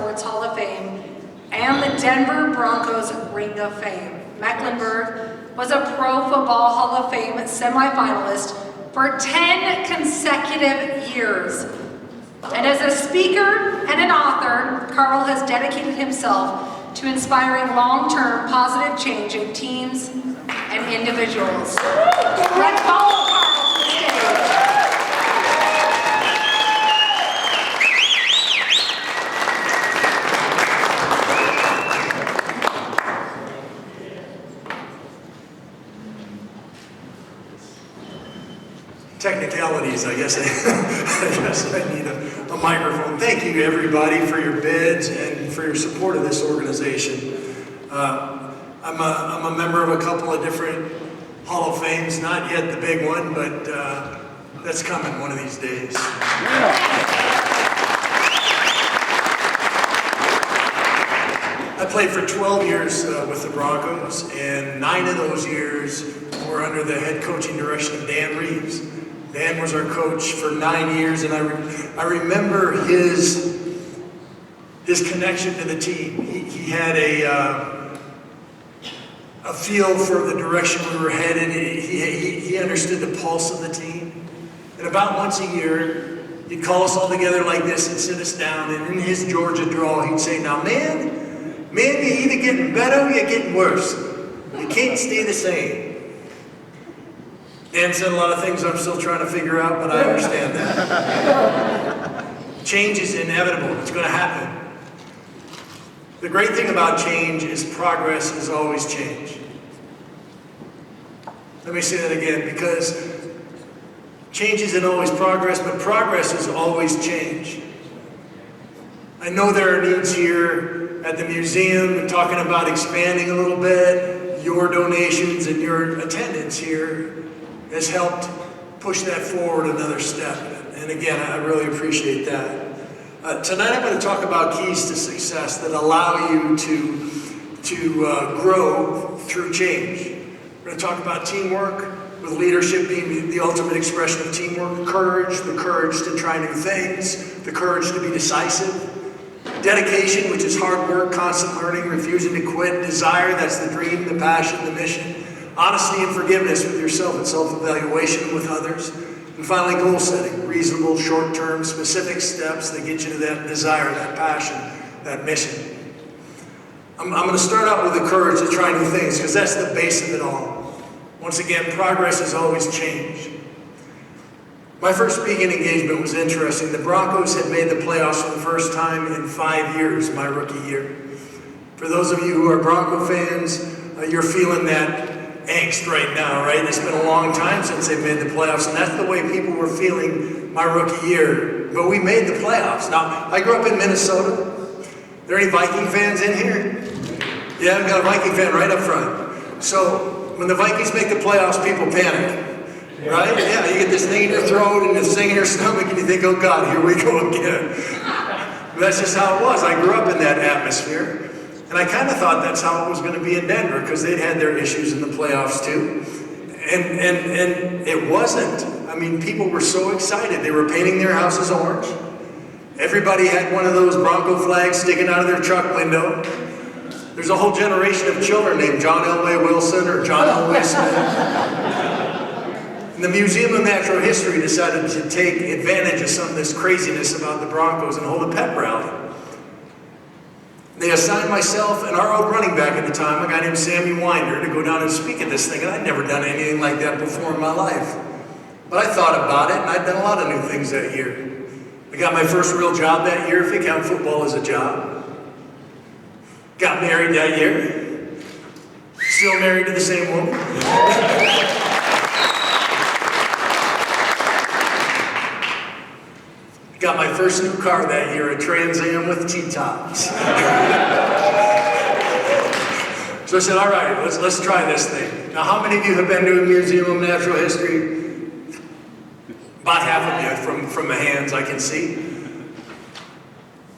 Sports Hall of Fame and the Denver Broncos Ring of Fame. Mecklenburg was a Pro Football Hall of Fame semifinalist for 10 consecutive years. And as a speaker and an author, Karl has dedicated himself to inspiring long-term positive change in teams and individuals. Let's follow Karl to the stage. Technicalities, I guess I need a microphone. Thank you everybody for your bids and for your support of this organization. I'm a member of a couple of different Hall of Fames, not yet the big one, but that's coming one of these days. I played for 12 years with the Broncos, and 9 of those years were under the head coaching direction of Dan Reeves. Dan was our coach for 9 years, and I remember his connection to the team. He had a feel for the direction we were headed. He understood the pulse of the team. And about once a year, he'd call us all together like this and sit us down, and in his Georgia drawl, he'd say, "Now, man, you're either getting better or you're getting worse. You can't stay the same." Dan said a lot of things I'm still trying to figure out, but I understand that. Change is inevitable. It's going to happen. The great thing about change is progress is always change. Let me say that again, because change isn't always progress, but progress is always change. I know there are needs here at the museum, talking about expanding a little bit. Your donations and your attendance here has helped push that forward another step. And again, I really appreciate that. Tonight I'm going to talk about keys to success that allow you to grow through change. We're going to talk about teamwork, with leadership being the ultimate expression of teamwork, courage, the courage to try new things, the courage to be decisive, dedication, which is hard work, constant learning, refusing to quit, desire, that's the dream, the passion, the mission, honesty and forgiveness with yourself and self-evaluation with others. And finally, goal setting, reasonable, short-term, specific steps that get you to that desire, that passion, that mission. I'm going to start out with the courage to try new things, because that's the base of it all. Once again, progress is always change. My first speaking engagement was interesting. The Broncos had made the playoffs for the first time in 5 years, my rookie year. For those of you who are Bronco fans, you're feeling that angst right now, right? It's been a long time since they made the playoffs, and that's the way people were feeling my rookie year. But we made the playoffs. Now, I grew up in Minnesota. Are there any Viking fans in here? Yeah, we've got a Viking fan right up front. So, when the Vikings make the playoffs, people panic, right? Yeah, you get this thing in your throat and this thing in your stomach, and you think, oh God, here we go again. But that's just how it was. I grew up in that atmosphere. And I kind of thought that's how it was going to be in Denver, because they'd had their issues in the playoffs too. And it wasn't. I mean, people were so excited. They were painting their houses orange. Everybody had one of those Bronco flags sticking out of their truck window. There's a whole generation of children named John Elway Wilson or John Elway Smith. And the Museum of Natural History decided to take advantage of some of this craziness about the Broncos and hold a pep rally. They assigned myself and our old running back at the time, a guy named Sammy Winder, to go down and speak at this thing, and I'd never done anything like that before in my life. But I thought about it, and I'd done a lot of new things that year. I got my first real job that year, if you count football as a job. Got married that year. Still married to the same woman. Got my first new car that year, a Trans Am with T-tops. So I said, all right, let's try this thing. Now, how many of you have been to a Museum of Natural History? About half of you from the hands I can see.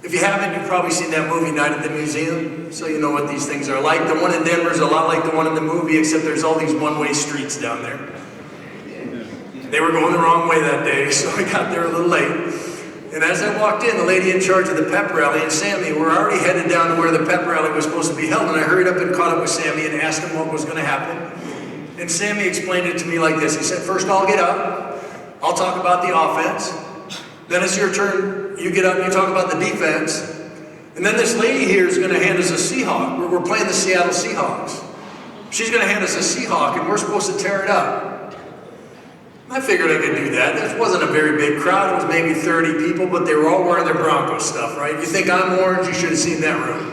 If you haven't, you've probably seen that movie, Night at the Museum, so you know what these things are like. The one in Denver is a lot like the one in the movie, except there's all these one-way streets down there. They were going the wrong way that day, so I got there a little late. And as I walked in, the lady in charge of the pep rally and Sammy were already headed down to where the pep rally was supposed to be held, and I hurried up and caught up with Sammy and asked him what was going to happen. And Sammy explained it to me like this. He said, first I'll get up, I'll talk about the offense, then it's your turn, you get up and you talk about the defense, and then this lady here is going to hand us a Seahawk. We're playing the Seattle Seahawks. She's going to hand us a Seahawk and we're supposed to tear it up. I figured I could do that. This wasn't a very big crowd. It was maybe 30 people, but they were all wearing their Bronco stuff, right? You think I'm orange? You should have seen that room.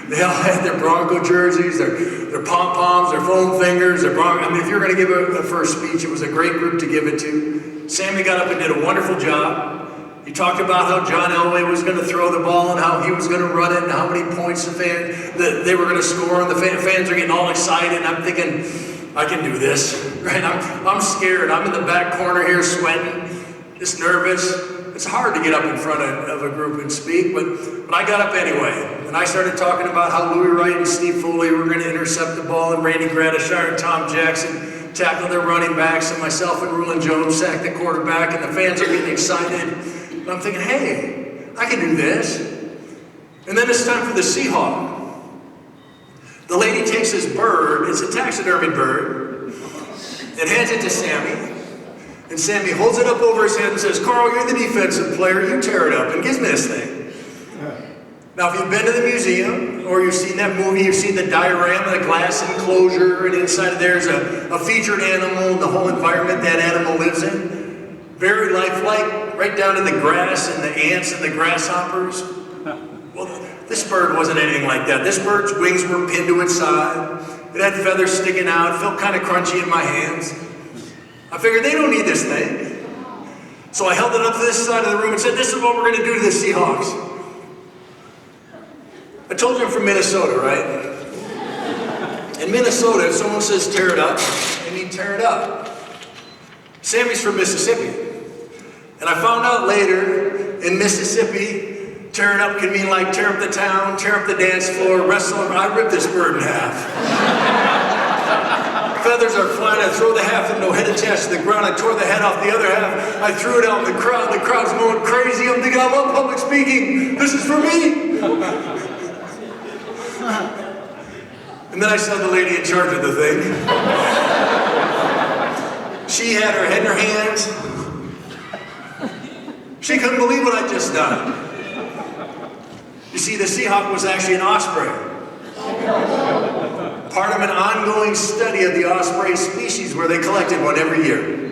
They all had their Bronco jerseys, their pom-poms, their foam fingers, their Bronco. I mean, if you're going to give a first speech, it was a great group to give it to. Sammy got up and did a wonderful job. He talked about how John Elway was going to throw the ball and how he was going to run it and how many points they were going to score, and the fans are getting all excited. And I'm thinking, I can do this, right? I'm scared. I'm in the back corner here sweating, just nervous. It's hard to get up in front of a group and speak, but I got up anyway. And I started talking about how Louis Wright and Steve Foley were going to intercept the ball, and Randy Gradishar and Tom Jackson tackled their running backs, and myself and Rulon Jones sacked the quarterback, and the fans are getting excited. And I'm thinking, hey, I can do this. And then it's time for the Seahawk. The lady takes this bird, it's a taxidermy bird, and hands it to Sammy. And Sammy holds it up over his head and says, Carl, you're the defensive player, you tear it up, and gives me this thing. Now, if you've been to the museum, or you've seen that movie, you've seen the diorama, the glass enclosure, and inside of there's a featured animal, and the whole environment that animal lives in. Very lifelike, right down to the grass and the ants and the grasshoppers. Well, this bird wasn't anything like that. This bird's wings were pinned to its side. It had feathers sticking out. It felt kind of crunchy in my hands. I figured they don't need this thing. So I held it up to this side of the room and said, this is what we're going to do to the Seahawks. I told you I'm from Minnesota, right? In Minnesota, if someone says tear it up, they mean tear it up. Sammy's from Mississippi. And I found out later, in Mississippi, tear it up can mean like tear up the town, tear up the dance floor, wrestle. I ripped this bird in half. Feathers are flying. I throw the half with no head attached to the ground. I tore the head off the other half. I threw it out in the crowd. The crowd's going crazy. I'm thinking, I love public speaking. This is for me. And then I saw the lady in charge of the thing. She had her head in her hands. She couldn't believe what I'd just done. You see, the Seahawk was actually an osprey. Part of an ongoing study of the osprey species where they collected one every year.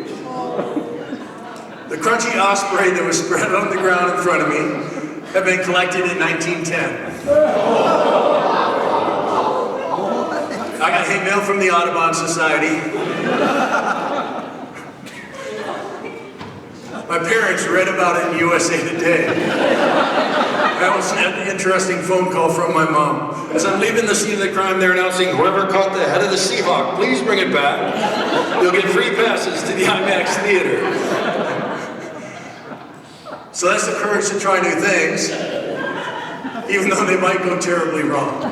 The crunchy osprey that was spread on the ground in front of me had been collected in 1910. I got hate mail from the Audubon Society. My parents read about it in USA Today. That was an interesting phone call from my mom. As I'm leaving the scene of the crime, they're announcing, whoever caught the head of the Seahawk, please bring it back. You'll get free passes to the IMAX theater. So that's the courage to try new things, even though they might go terribly wrong.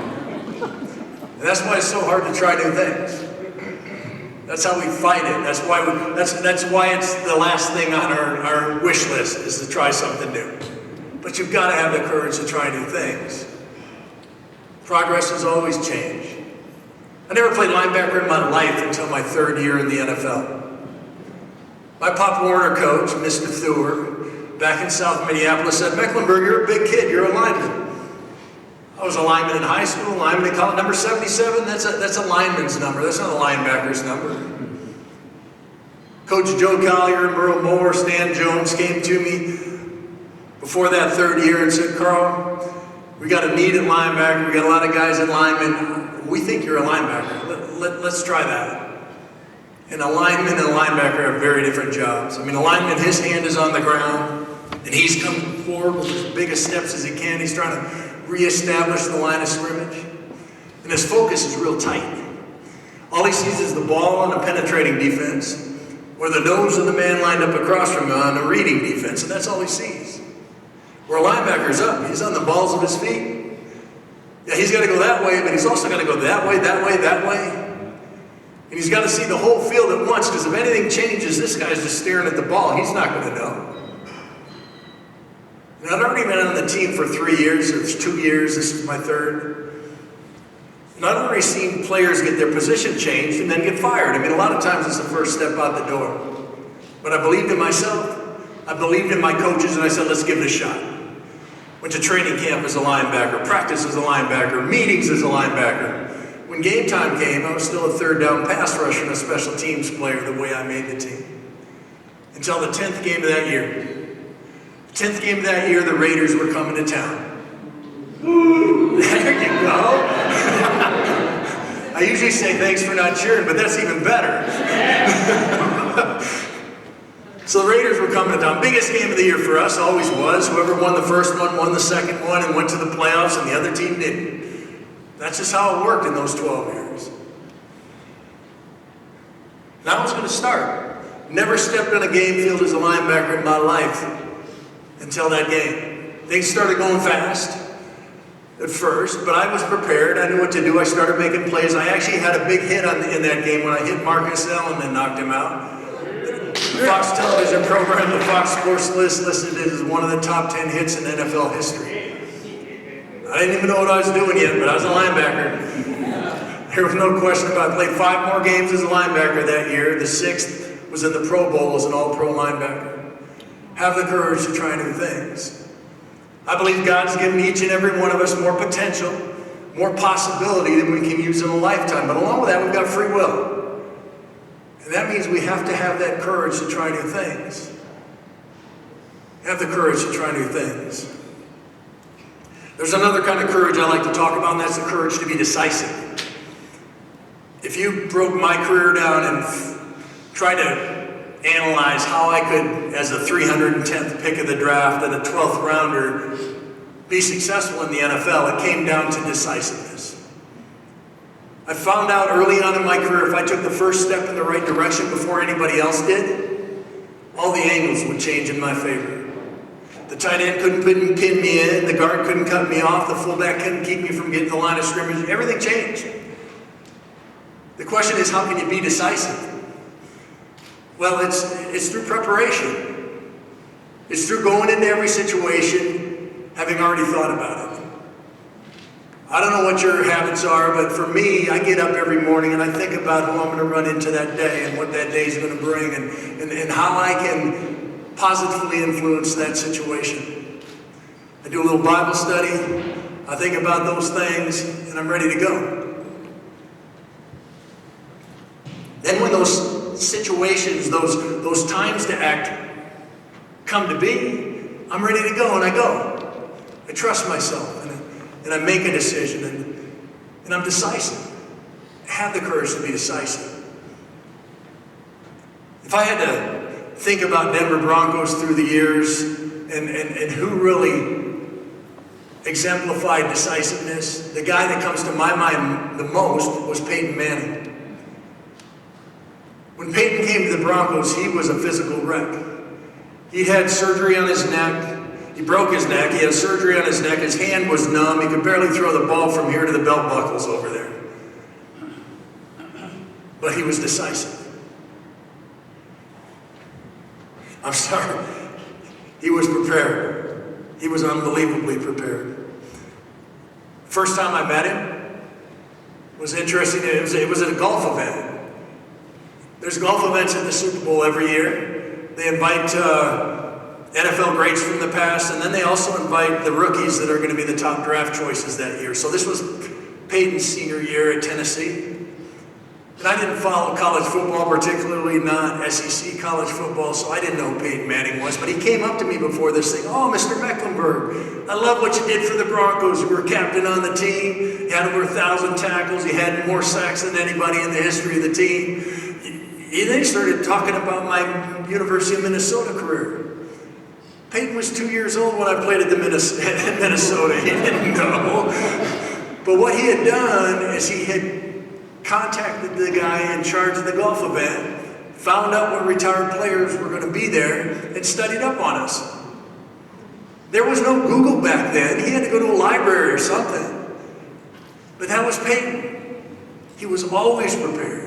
And that's why it's so hard to try new things. That's how we fight it. That's why it's the last thing on our wish list is to try something new. But you've got to have the courage to try new things. Progress has always changed. I never played linebacker in my life until my third year in the NFL. My Pop Warner coach, Mr. Thur, back in South Minneapolis said, Mecklenburg, you're a big kid, you're a lineman. I was a lineman in high school, lineman in college. Number 77, that's a lineman's number. That's not a linebacker's number. Coach Joe Collier, Merle Moore, Stan Jones came to me before that third year and said, Carl, we got a need at linebacker. We got a lot of guys at lineman. We think you're a linebacker. Let's try that. And a lineman and a linebacker have very different jobs. I mean, a lineman, his hand is on the ground, and he's coming forward with as big a steps as he can. He's trying to reestablish the line of scrimmage. And his focus is real tight. All he sees is the ball on a penetrating defense, or the nose of the man lined up across from him on a reading defense, and that's all he sees. Where a linebacker's up, he's on the balls of his feet. Yeah, he's got to go that way, but he's also got to go that way, that way, that way. And he's got to see the whole field at once, because if anything changes, this guy's just staring at the ball. He's not going to know. And I'd already been on the team for 3 years, or 2 years, this is my third. And I'd already seen players get their position changed and then get fired. I mean, a lot of times it's the first step out the door. But I believed in myself, I believed in my coaches, and I said, let's give it a shot. Went to training camp as a linebacker, practice as a linebacker, meetings as a linebacker. When game time came, I was still a third down pass rusher and a special teams player the way I made the team. Until the 10th game of that year. The 10th game of that year, the Raiders were coming to town. Ooh, there you go. I usually say thanks for not cheering, but that's even better. So the Raiders were coming to town. Biggest game of the year for us, always was. Whoever won the first one won the second one and went to the playoffs, and the other team didn't. That's just how it worked in those 12 years. Now I was going to start. Never stepped on a game field as a linebacker in my life until that game. Things started going fast at first, but I was prepared. I knew what to do. I started making plays. I actually had a big hit in that game when I hit Marcus Allen and knocked him out. The Fox television program, the Fox Sports List, listed it as one of the top 10 hits in NFL history. I didn't even know what I was doing yet, but I was a linebacker. There was no question about it. I played 5 more games as a linebacker that year. The 6th was in the Pro Bowl as an all-pro linebacker. Have the courage to try new things. I believe God's given each and every one of us more potential, more possibility than we can use in a lifetime. But along with that, we've got free will. And that means we have to have that courage to try new things. Have the courage to try new things. There's another kind of courage I like to talk about, and that's the courage to be decisive. If you broke my career down and tried to analyze how I could, as the 310th pick of the draft and a 12th rounder, be successful in the NFL, it came down to decisiveness. I found out early on in my career, if I took the first step in the right direction before anybody else did, all the angles would change in my favor. The tight end couldn't pin me in, the guard couldn't cut me off, the fullback couldn't keep me from getting the line of scrimmage. Everything changed. The question is, how can you be decisive? Well, it's through preparation. It's through going into every situation, having already thought about it. I don't know what your habits are, but for me, I get up every morning and I think about who I'm going to run into that day and what that day is going to bring and how I can positively influence that situation. I do a little Bible study, I think about those things, and I'm ready to go. Then when those situations, those times to act come to be, I'm ready to go and I go. I trust myself and I make a decision and I'm decisive. I have the courage to be decisive. If I had to think about Denver Broncos through the years and who really exemplified decisiveness, the guy that comes to my mind the most was Peyton Manning. When Peyton came to the Broncos, he was a physical wreck. He had surgery on his neck. He broke his neck. He had surgery on his neck. His hand was numb. He could barely throw the ball from here to the belt buckles over there. But he was decisive. I'm sorry. He was prepared. He was unbelievably prepared. First time I met him was interesting. It was at a golf event. There's golf events at the Super Bowl every year. They invite NFL greats from the past, and then they also invite the rookies that are going to be the top draft choices that year. So this was Peyton's senior year at Tennessee. And I didn't follow college football, particularly not SEC college football, so I didn't know who Peyton Manning was. But he came up to me before this thing, "Oh, Mr. Mecklenburg, I love what you did for the Broncos. You were captain on the team. You had over 1,000 tackles. You had more sacks than anybody in the history of the team." And then he started talking about my University of Minnesota career. Peyton was 2 years old when I played at Minnesota. He didn't know. But what he had done is he had contacted the guy in charge of the golf event, found out what retired players were going to be there, and studied up on us. There was no Google back then. He had to go to a library or something. But that was Peyton. He was always prepared.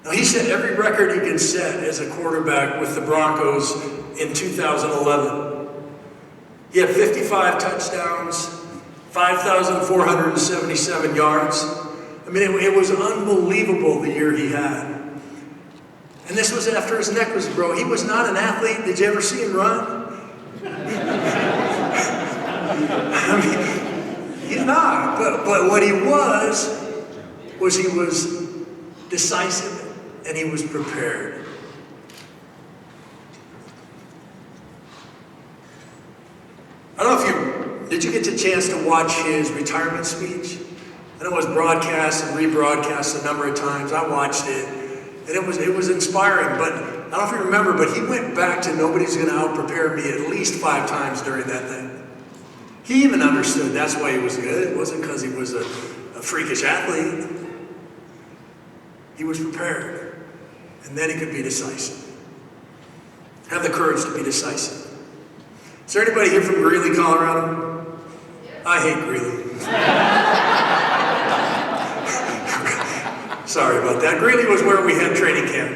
Now, he set every record he could set as a quarterback with the Broncos in 2011. He had 55 touchdowns, 5,477 yards. I mean, it was unbelievable the year he had. And this was after his neck was broke. He was not an athlete. Did you ever see him run? I mean, he's not. But what he was he was decisive and he was prepared. I don't know if did you get the chance to watch his retirement speech? I know it was broadcast and rebroadcast a number of times. I watched it, and it was inspiring. But I don't know if you remember, but he went back to nobody's going to out-prepare me at least 5 times during that thing. He even understood that's why he was good. It wasn't because he was a freakish athlete. He was prepared, and then he could be decisive. Have the courage to be decisive. Is there anybody here from Greeley, Colorado? I hate Greeley. Sorry about that. Greeley was where we had training camp.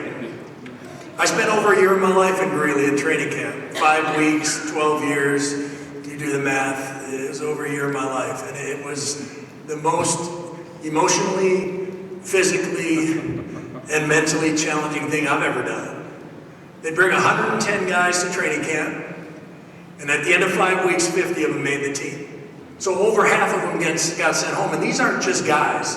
I spent over a year of my life in Greeley in training camp. 5 weeks, 12 years. You do the math. It was over a year of my life. And it was the most emotionally, physically, and mentally challenging thing I've ever done. They'd bring 110 guys to training camp. And at the end of 5 weeks, 50 of them made the team. So over half of them got sent home. And these aren't just guys.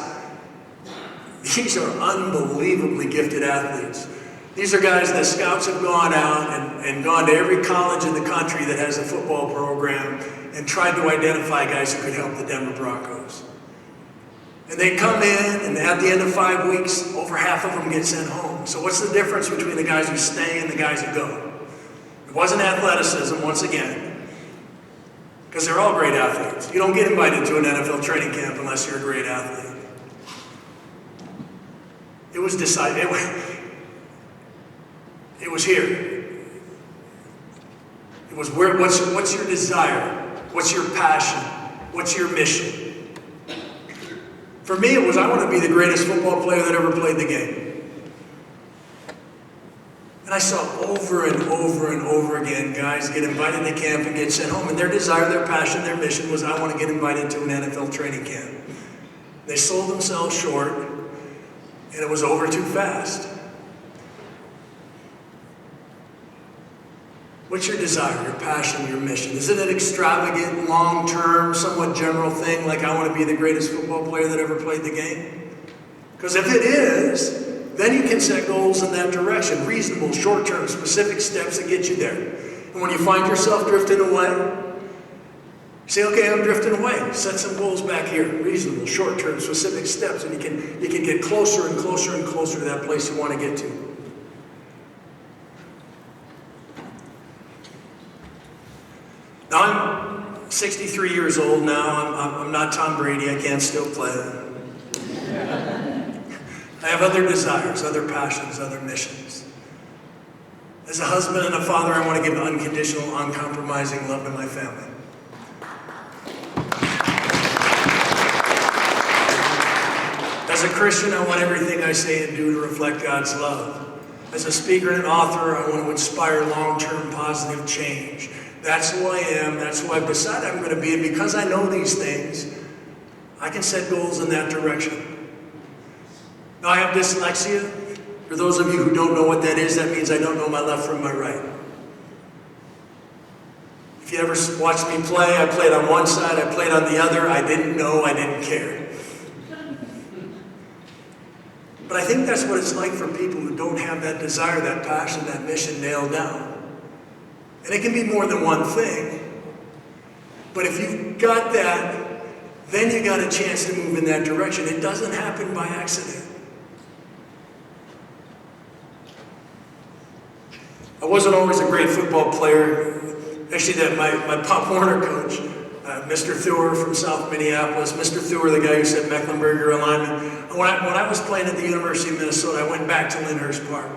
These are unbelievably gifted athletes. These are guys that scouts have gone out and gone to every college in the country that has a football program and tried to identify guys who could help the Denver Broncos. And they come in, and at the end of 5 weeks, over half of them get sent home. So what's the difference between the guys who stay and the guys who go? It wasn't athleticism, once again, because they're all great athletes. You don't get invited to an NFL training camp unless you're a great athlete. It was decided. It was here. It was where. What's your desire? What's your passion? What's your mission? For me, it was I want to be the greatest football player that ever played the game. And I saw over and over and over again guys get invited to camp and get sent home, and their desire, their passion, their mission was I want to get invited to an NFL training camp. They sold themselves short, and it was over too fast. What's your desire, your passion, your mission? Is it an extravagant, long-term, somewhat general thing like I want to be the greatest football player that ever played the game? Because if it is, then you can set goals in that direction, reasonable, short-term, specific steps that get you there. And when you find yourself drifting away, you say, okay, I'm drifting away. Set some goals back here, reasonable, short-term, specific steps, and you can get closer and closer and closer to that place you want to get to. Now, I'm 63 years old now. I'm not Tom Brady. I can't still play. I have other desires, other passions, other missions. As a husband and a father, I want to give unconditional, uncompromising love to my family. As a Christian, I want everything I say and do to reflect God's love. As a speaker and an author, I want to inspire long-term positive change. That's who I am. That's who I've decided I'm going to be. And because I know these things, I can set goals in that direction. Now, I have dyslexia. For those of you who don't know what that is, that means I don't know my left from my right. If you ever watched me play, I played on one side, I played on the other. I didn't know, I didn't care. But I think that's what it's like for people who don't have that desire, that passion, that mission nailed down. And it can be more than one thing. But if you've got that, then you got a chance to move in that direction. It doesn't happen by accident. I wasn't always a great football player. Actually, my Pop Warner coach, Mr. Thur from South Minneapolis, Mr. Thur, the guy who said Mecklenburg, your alignment. When I was playing at the University of Minnesota, I went back to Lyndhurst Park.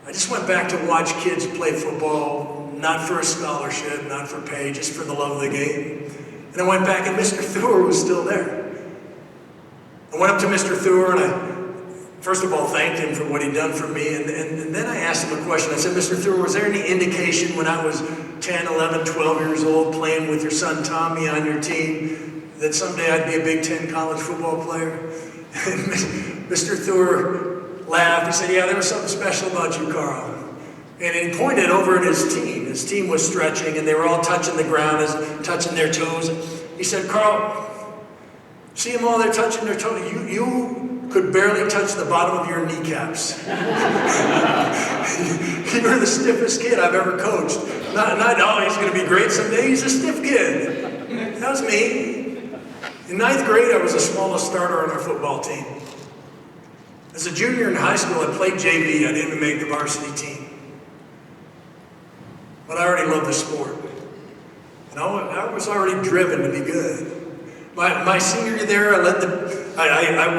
I just went back to watch kids play football, not for a scholarship, not for pay, just for the love of the game. And I went back, and Mr. Thur was still there. I went up to Mr. Thur, and first of all, thanked him for what he'd done for me, and then I asked him a question. I said, Mr. Thur, was there any indication when I was 10, 11, 12 years old playing with your son Tommy on your team that someday I'd be a Big Ten college football player? And Mr. Thur laughed. He said, yeah, there was something special about you, Karl. And he pointed over at his team. His team was stretching, and they were all touching the ground, touching their toes. He said, Karl, see them all there touching their toes? You could barely touch the bottom of your kneecaps. You were the stiffest kid I've ever coached. Not oh, he's going to be great someday. He's a stiff kid. That was me. In 9th grade, I was the smallest starter on our football team. As a junior in high school, I played JV. I didn't even make the varsity team. But I already loved the sport. And I was already driven to be good. My senior year there, I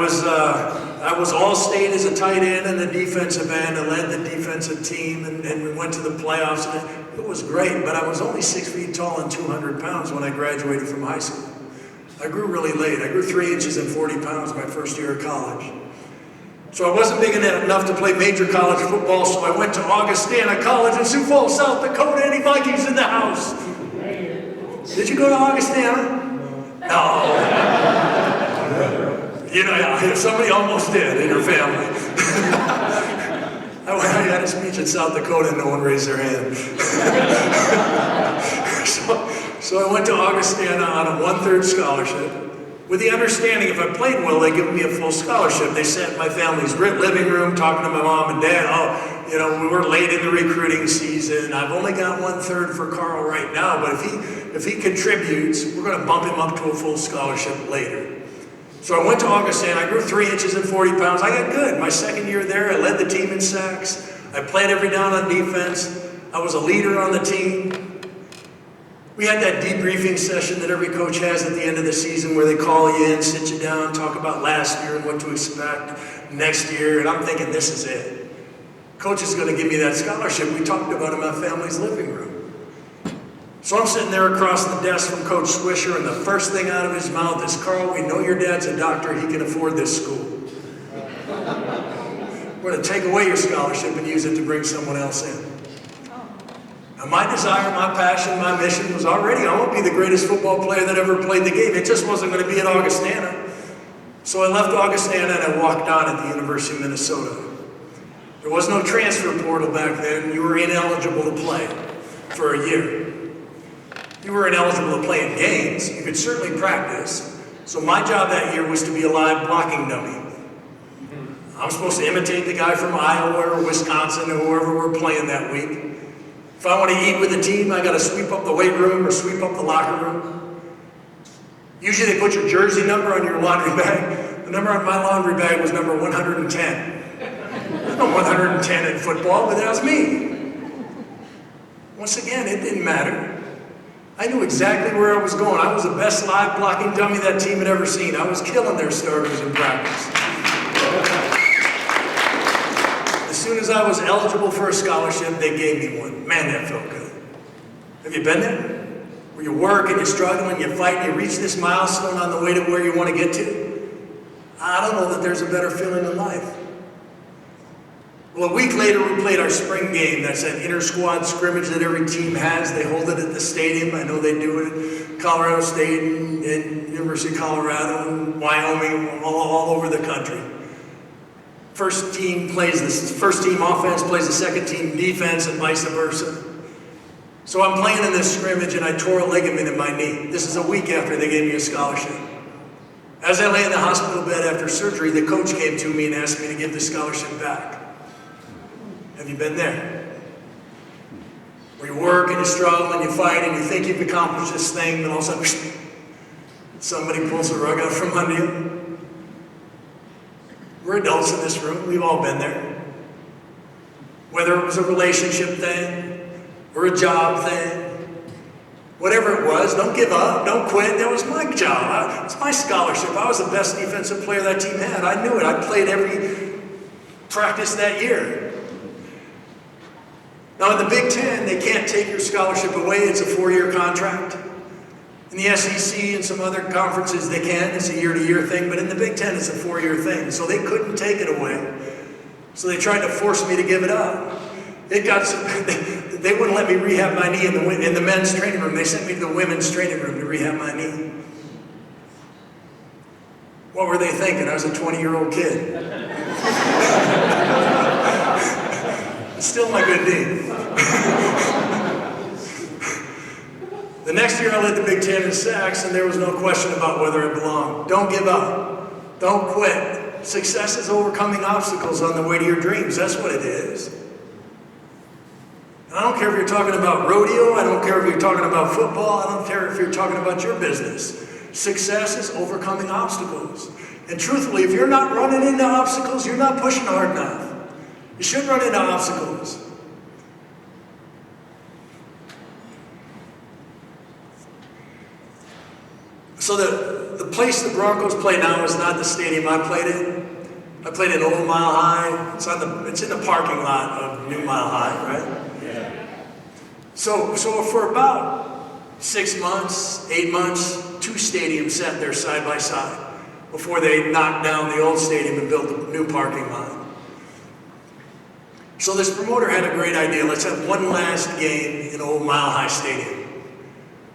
was all-state as a tight end and a defensive end. I led the defensive team, and we went to the playoffs. And it was great, but I was only 6 feet tall and 200 pounds when I graduated from high school. I grew really late. I grew 3 inches and 40 pounds my first year of college. So I wasn't big enough to play major college football, so I went to Augustana College in Sioux Falls, South Dakota. Any Vikings in the house? Did you go to Augustana? No. You know, somebody almost did in your family. I had a speech in South Dakota and no one raised their hand. So I went to Augustana on a 1/3 scholarship with the understanding if I played well, they'd give me a full scholarship. They sat in my family's living room talking to my mom and dad. Oh, you know, we were late in the recruiting season. I've only got 1/3 for Karl right now, but if he contributes, we're going to bump him up to a full scholarship later. So I went to Augustana. I grew 3 inches and 40 pounds. I got good. My second year there, I led the team in sacks. I played every down on defense. I was a leader on the team. We had that debriefing session that every coach has at the end of the season where they call you in, sit you down, talk about last year and what to expect next year. And I'm thinking, this is it. Coach is going to give me that scholarship. We talked about it in my family's living room. So I'm sitting there across the desk from Coach Swisher, and the first thing out of his mouth is, Karl, we know your dad's a doctor. He can afford this school. We're going to take away your scholarship and use it to bring someone else in. Now, my desire, my passion, my mission was already, I want to be the greatest football player that ever played the game. It just wasn't going to be at Augustana. So I left Augustana and I walked on at the University of Minnesota. There was no transfer portal back then. You were ineligible to play for a year. You were ineligible to play in games. You could certainly practice. So my job that year was to be a live blocking dummy. I'm supposed to imitate the guy from Iowa or Wisconsin or whoever we're playing that week. If I want to eat with the team, I got to sweep up the weight room or sweep up the locker room. Usually they put your jersey number on your laundry bag. The number on my laundry bag was number 110. There's no 110 in football, but that was me. Once again, it didn't matter. I knew exactly where I was going. I was the best live blocking dummy that team had ever seen. I was killing their starters in practice. As soon as I was eligible for a scholarship, they gave me one. Man, that felt good. Have you been there? Where you work and you struggle and you fight and you reach this milestone on the way to where you want to get to? I don't know that there's a better feeling in life. Well, a week later, we played our spring game. That's that inter-squad scrimmage that every team has. They hold it at the stadium. I know they do it at Colorado State and University of Colorado and Wyoming, all over the country. First team offense plays the second team defense and vice versa. So I'm playing in this scrimmage and I tore a ligament in my knee. This is a week after they gave me a scholarship. As I lay in the hospital bed after surgery, the coach came to me and asked me to give the scholarship back. Have you been there? Where you work and you struggle and you fight and you think you've accomplished this thing, but all of a sudden, somebody pulls the rug out from under you. We're adults in this room. We've all been there. Whether it was a relationship thing or a job thing, whatever it was, don't give up, don't quit. That was my job. It's my scholarship. I was the best defensive player that team had. I knew it. I played every practice that year. Now in the Big Ten, they can't take your scholarship away. It's a 4-year contract. In the SEC and some other conferences, they can. It's a year-to-year thing, but in the Big Ten, it's a 4-year thing. So they couldn't take it away. So they tried to force me to give it up. They wouldn't let me rehab my knee in the men's training room. They sent me to the women's training room to rehab my knee. What were they thinking? I was a 20-year-old kid. It's still my good knee. The next year I led the Big Ten in sacks, and there was no question about whether I belonged. Don't give up. Don't quit. Success is overcoming obstacles on the way to your dreams. That's what it is. And I don't care if you're talking about rodeo. I don't care if you're talking about football. I don't care if you're talking about your business. Success is overcoming obstacles. And truthfully, if you're not running into obstacles, you're not pushing hard enough. You should run into obstacles. So the place the Broncos play now is not the stadium I played in. I played in Old Mile High. It's in the parking lot of New Mile High, right? Yeah. So for about 6 months, 8 months, 2 stadiums sat there side by side before they knocked down the old stadium and built a new parking lot. So this promoter had a great idea. Let's have one last game in Old Mile High Stadium.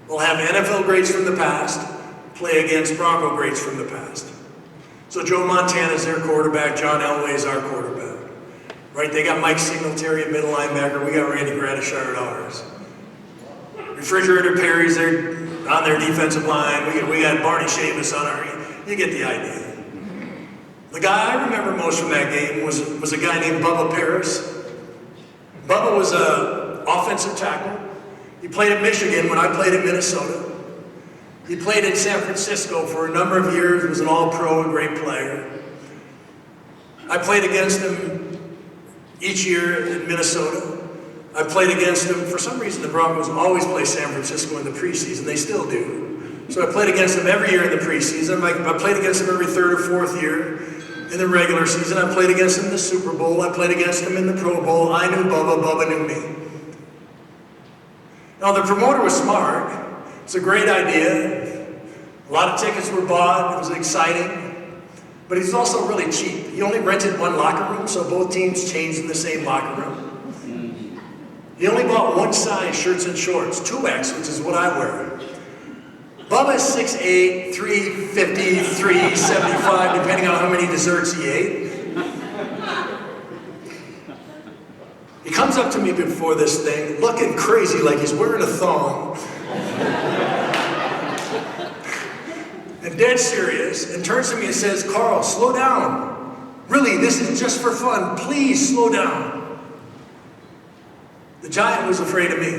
We'll have NFL greats from the past play against Bronco greats from the past. So Joe Montana's their quarterback, John Elway's our quarterback. Right? They got Mike Singletary at middle linebacker, we got Randy Gradishar at ours. Refrigerator Perry's there on their defensive line, we got Barney Shavis on our, you get the idea. The guy I remember most from that game was a guy named Bubba Paris. Bubba was an offensive tackle. He played at Michigan when I played at Minnesota. He played in San Francisco for a number of years, was an all-pro and great player. I played against him each year in Minnesota. I played against him, for some reason the Broncos always play San Francisco in the preseason, they still do. So I played against him every year in the preseason. I played against him every 3rd or 4th year in the regular season. I played against him in the Super Bowl. I played against him in the Pro Bowl. I knew Bubba, Bubba knew me. Now the promoter was smart. It's a great idea. A lot of tickets were bought. It was exciting. But he's also really cheap. He only rented one locker room, so both teams changed in the same locker room. He only bought one size shirts and shorts, 2X, which is what I wear. Bubba is 6'8", 350, 375, depending on how many desserts he ate. He comes up to me before this thing, looking crazy like he's wearing a thong. And dead serious, and turns to me and says, "Karl, slow down. Really, this is just for fun. Please slow down." The giant was afraid of me.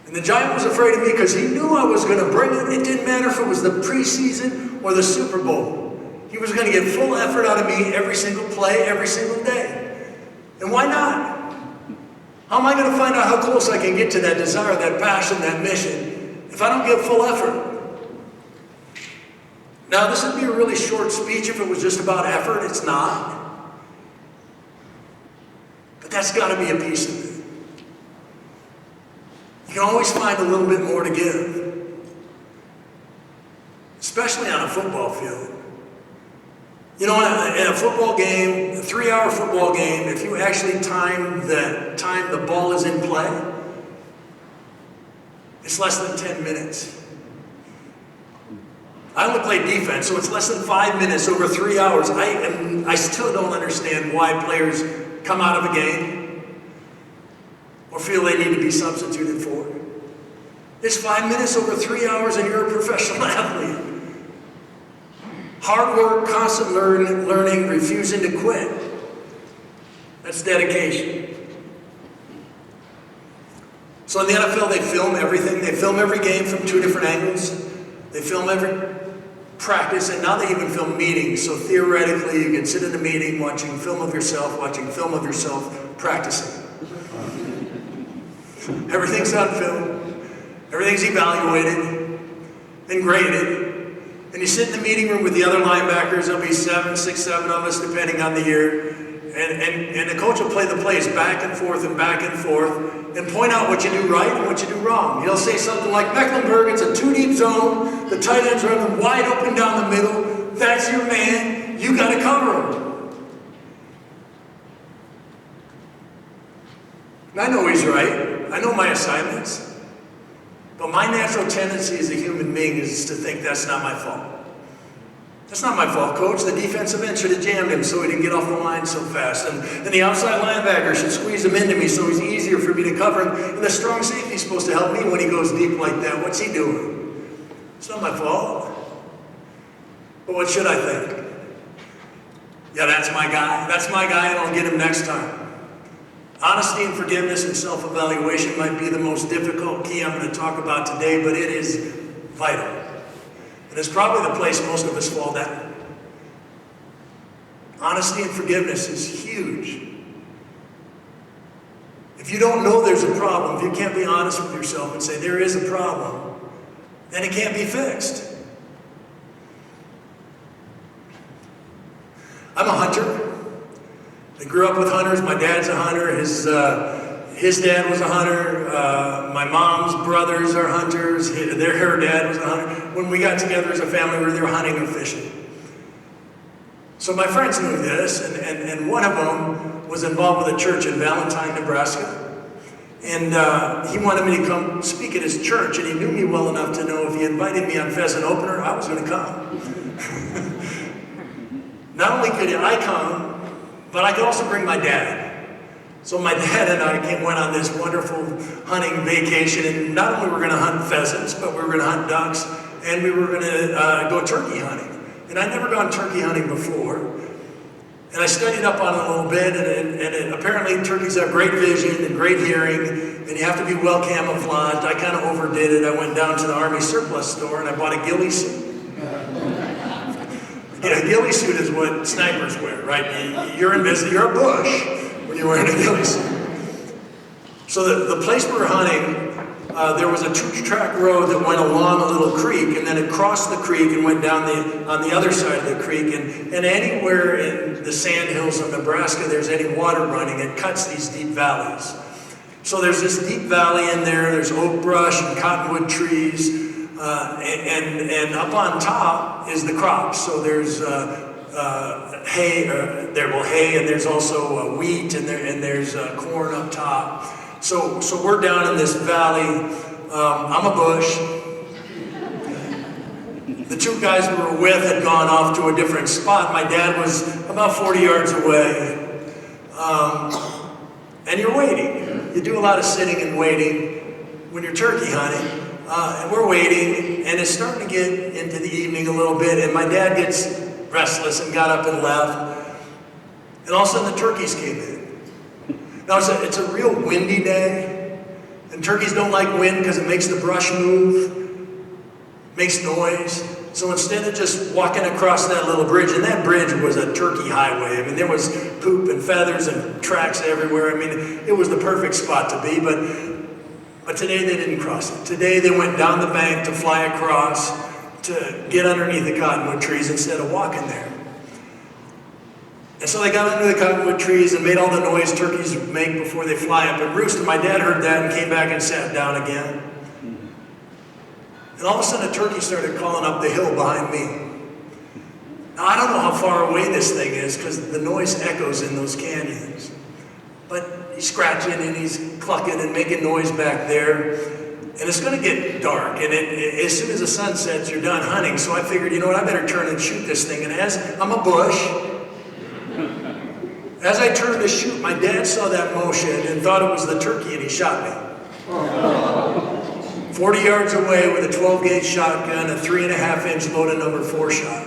And the giant was afraid of me because he knew I was going to bring it. It didn't matter if it was the preseason or the Super Bowl. He was going to get full effort out of me every single play, every single day. And why not? How am I going to find out how close I can get to that desire, that passion, that mission, if I don't give full effort? Now, this would be a really short speech if it was just about effort. It's not. But that's got to be a piece of it. You can always find a little bit more to give, especially on a football field. You know, in a football game, a 3-hour football game, if you actually time the ball is in play, it's less than 10 minutes. I only play defense, so it's less than 5 minutes over 3 hours. I still don't understand why players come out of a game or feel they need to be substituted for. It's 5 minutes over 3 hours and you're a professional athlete. Hard work, constant learning, refusing to quit. That's dedication. So in the NFL, they film everything. They film every game from 2 different angles. They film every practice, and now they even film meetings. So theoretically, you can sit in a meeting watching film of yourself, practicing. Everything's on film. Everything's evaluated and graded. And you sit in the meeting room with the other linebackers. There'll be 6, 7 of us, depending on the year. and the coach will play the plays back and forth and point out what you do right and what you do wrong. He'll say something like, Mecklenburg, it's a 2-deep zone, the tight ends are running wide open down the middle, that's your man, you got to cover him. And I know he's right, I know my assignments, but my natural tendency as a human being is to think that's not my fault. That's not my fault, coach. The defensive end should have jammed him so he didn't get off the line so fast. And the outside linebacker should squeeze him into me so he's easier for me to cover him. And the strong safety's supposed to help me when he goes deep like that. What's he doing? It's not my fault. But what should I think? Yeah, that's my guy. That's my guy, and I'll get him next time. Honesty and forgiveness and self-evaluation might be the most difficult key I'm going to talk about today, but it is vital. And it's probably the place most of us fall down. Honesty and forgiveness is huge. If you don't know there's a problem, if you can't be honest with yourself and say there is a problem, then it can't be fixed. I'm a hunter. I grew up with hunters. My dad's a hunter. His dad was a hunter. My mom's brothers are hunters. Her dad was a hunter. When we got together as a family, we were there hunting or fishing. So my friends knew this, and one of them was involved with a church in Valentine, Nebraska. And he wanted me to come speak at his church, and he knew me well enough to know if he invited me on pheasant opener, I was going to come. Not only could I come, but I could also bring my dad. So my dad and I went on this wonderful hunting vacation, and not only were we going to hunt pheasants, but we were going to hunt ducks, and we were going to go turkey hunting. And I'd never gone turkey hunting before. And I studied up on it a little bit, and apparently turkeys have great vision and great hearing, and you have to be well camouflaged. I kind of overdid it. I went down to the Army surplus store and I bought a ghillie suit. Yeah, a ghillie suit is what snipers wear, right? You're invisible, you're a bush when you're wearing a ghillie suit. So the place we were hunting, there was a 2-track road that went along a little creek, and then it crossed the creek and went down on the other side of the creek. And anywhere in the sand hills of Nebraska there's any water running, it cuts these deep valleys. So there's this deep valley in there, there's oak brush and cottonwood trees, and up on top is the crops. So there's hay, and there's also wheat, and there's corn up top. So we're down in this valley. I'm a bush. The 2 guys we were with had gone off to a different spot. My dad was about 40 yards away. And you're waiting. You do a lot of sitting and waiting when you're turkey hunting. And we're waiting, and it's starting to get into the evening a little bit, and my dad gets restless and got up and left. And all of a sudden the turkeys came in. Now it's a real windy day, and turkeys don't like wind because it makes the brush move, makes noise. So instead of just walking across that little bridge, and that bridge was a turkey highway. I mean, there was poop and feathers and tracks everywhere. I mean, it was the perfect spot to be, but today they didn't cross it. Today they went down the bank to fly across to get underneath the cottonwood trees instead of walking there. And so they got under the cottonwood trees and made all the noise turkeys make before they fly up and roost. And my dad heard that and came back and sat down again. And all of a sudden a turkey started calling up the hill behind me. Now I don't know how far away this thing is because the noise echoes in those canyons. But he's scratching and he's clucking and making noise back there. And it's going to get dark. And as soon as the sun sets, you're done hunting. So I figured, you know what, I better turn and shoot this thing. And as I'm a bush, as I turned to shoot, my dad saw that motion and thought it was the turkey, and he shot me. 40 yards away with a 12-gauge shotgun, a 3.5-inch loaded number 4 shot.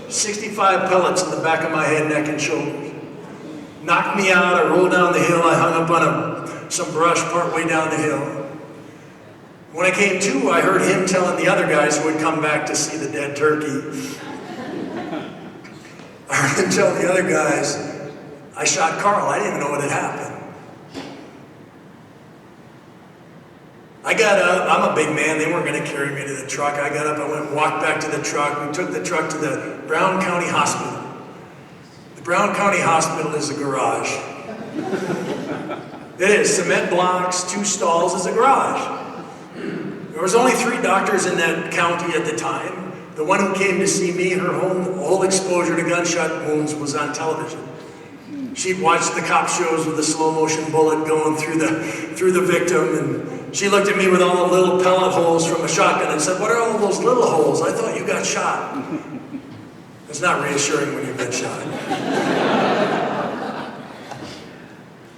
65 pellets in the back of my head, neck, and shoulders. Knocked me out. I rolled down the hill. I hung up on some brush partway down the hill. When I came to, I heard him telling the other guys who had come back to see the dead turkey. I heard him tell the other guys, I shot Karl. I didn't even know what had happened. I got up. I'm a big man. They weren't going to carry me to the truck. I got up. I went and walked back to the truck. We took the truck to the Brown County Hospital. The Brown County Hospital is a garage. It is, cement blocks, 2 stalls is a garage. There was only 3 doctors in that county at the time. The one who came to see me, her whole exposure to gunshot wounds was on television. She'd watched the cop shows with the slow motion bullet going through the victim, and she looked at me with all the little pellet holes from a shotgun and said, "What are all those little holes? I thought you got shot." It's not reassuring when you've been shot.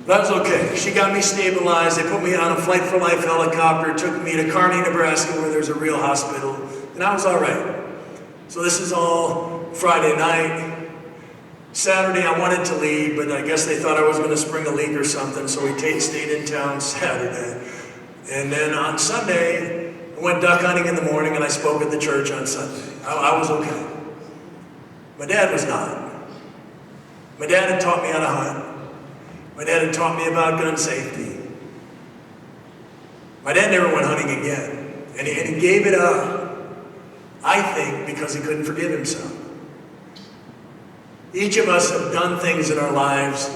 That was okay. She got me stabilized. They put me on a Flight for Life helicopter, took me to Kearney, Nebraska, where there's a real hospital, and I was all right. So this is all Friday night. Saturday I wanted to leave, but I guess they thought I was going to spring a leak or something, so we stayed in town Saturday. And then on Sunday, I went duck hunting in the morning, and I spoke at the church on Sunday. I was okay. My dad was not. My dad had taught me how to hunt. My dad had taught me about gun safety. My dad never went hunting again, and he gave it up, I think, because he couldn't forgive himself. Each of us have done things in our lives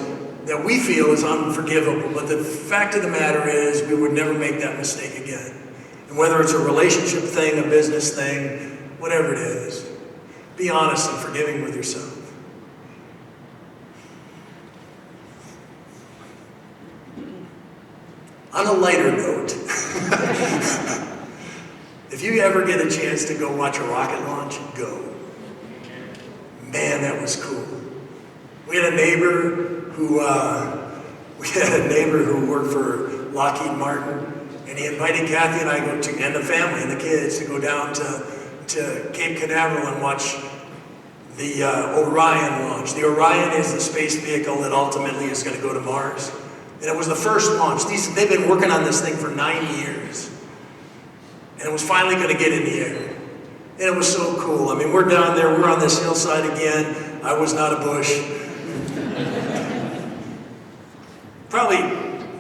that we feel is unforgivable, but the fact of the matter is we would never make that mistake again. And whether it's a relationship thing, a business thing, whatever it is, be honest and forgiving with yourself. On a lighter note, if you ever get a chance to go watch a rocket launch, go. Man, that was cool. We had a neighbor who worked for Lockheed Martin, and he invited Kathy and I and the family and the kids to go down to Cape Canaveral and watch the Orion launch. The Orion is the space vehicle that ultimately is going to go to Mars. And it was the first launch. They've been working on this thing for 9 years. And it was finally going to get in the air. And it was so cool. I mean, we're down there, we're on this hillside again. I was not a bush. Probably,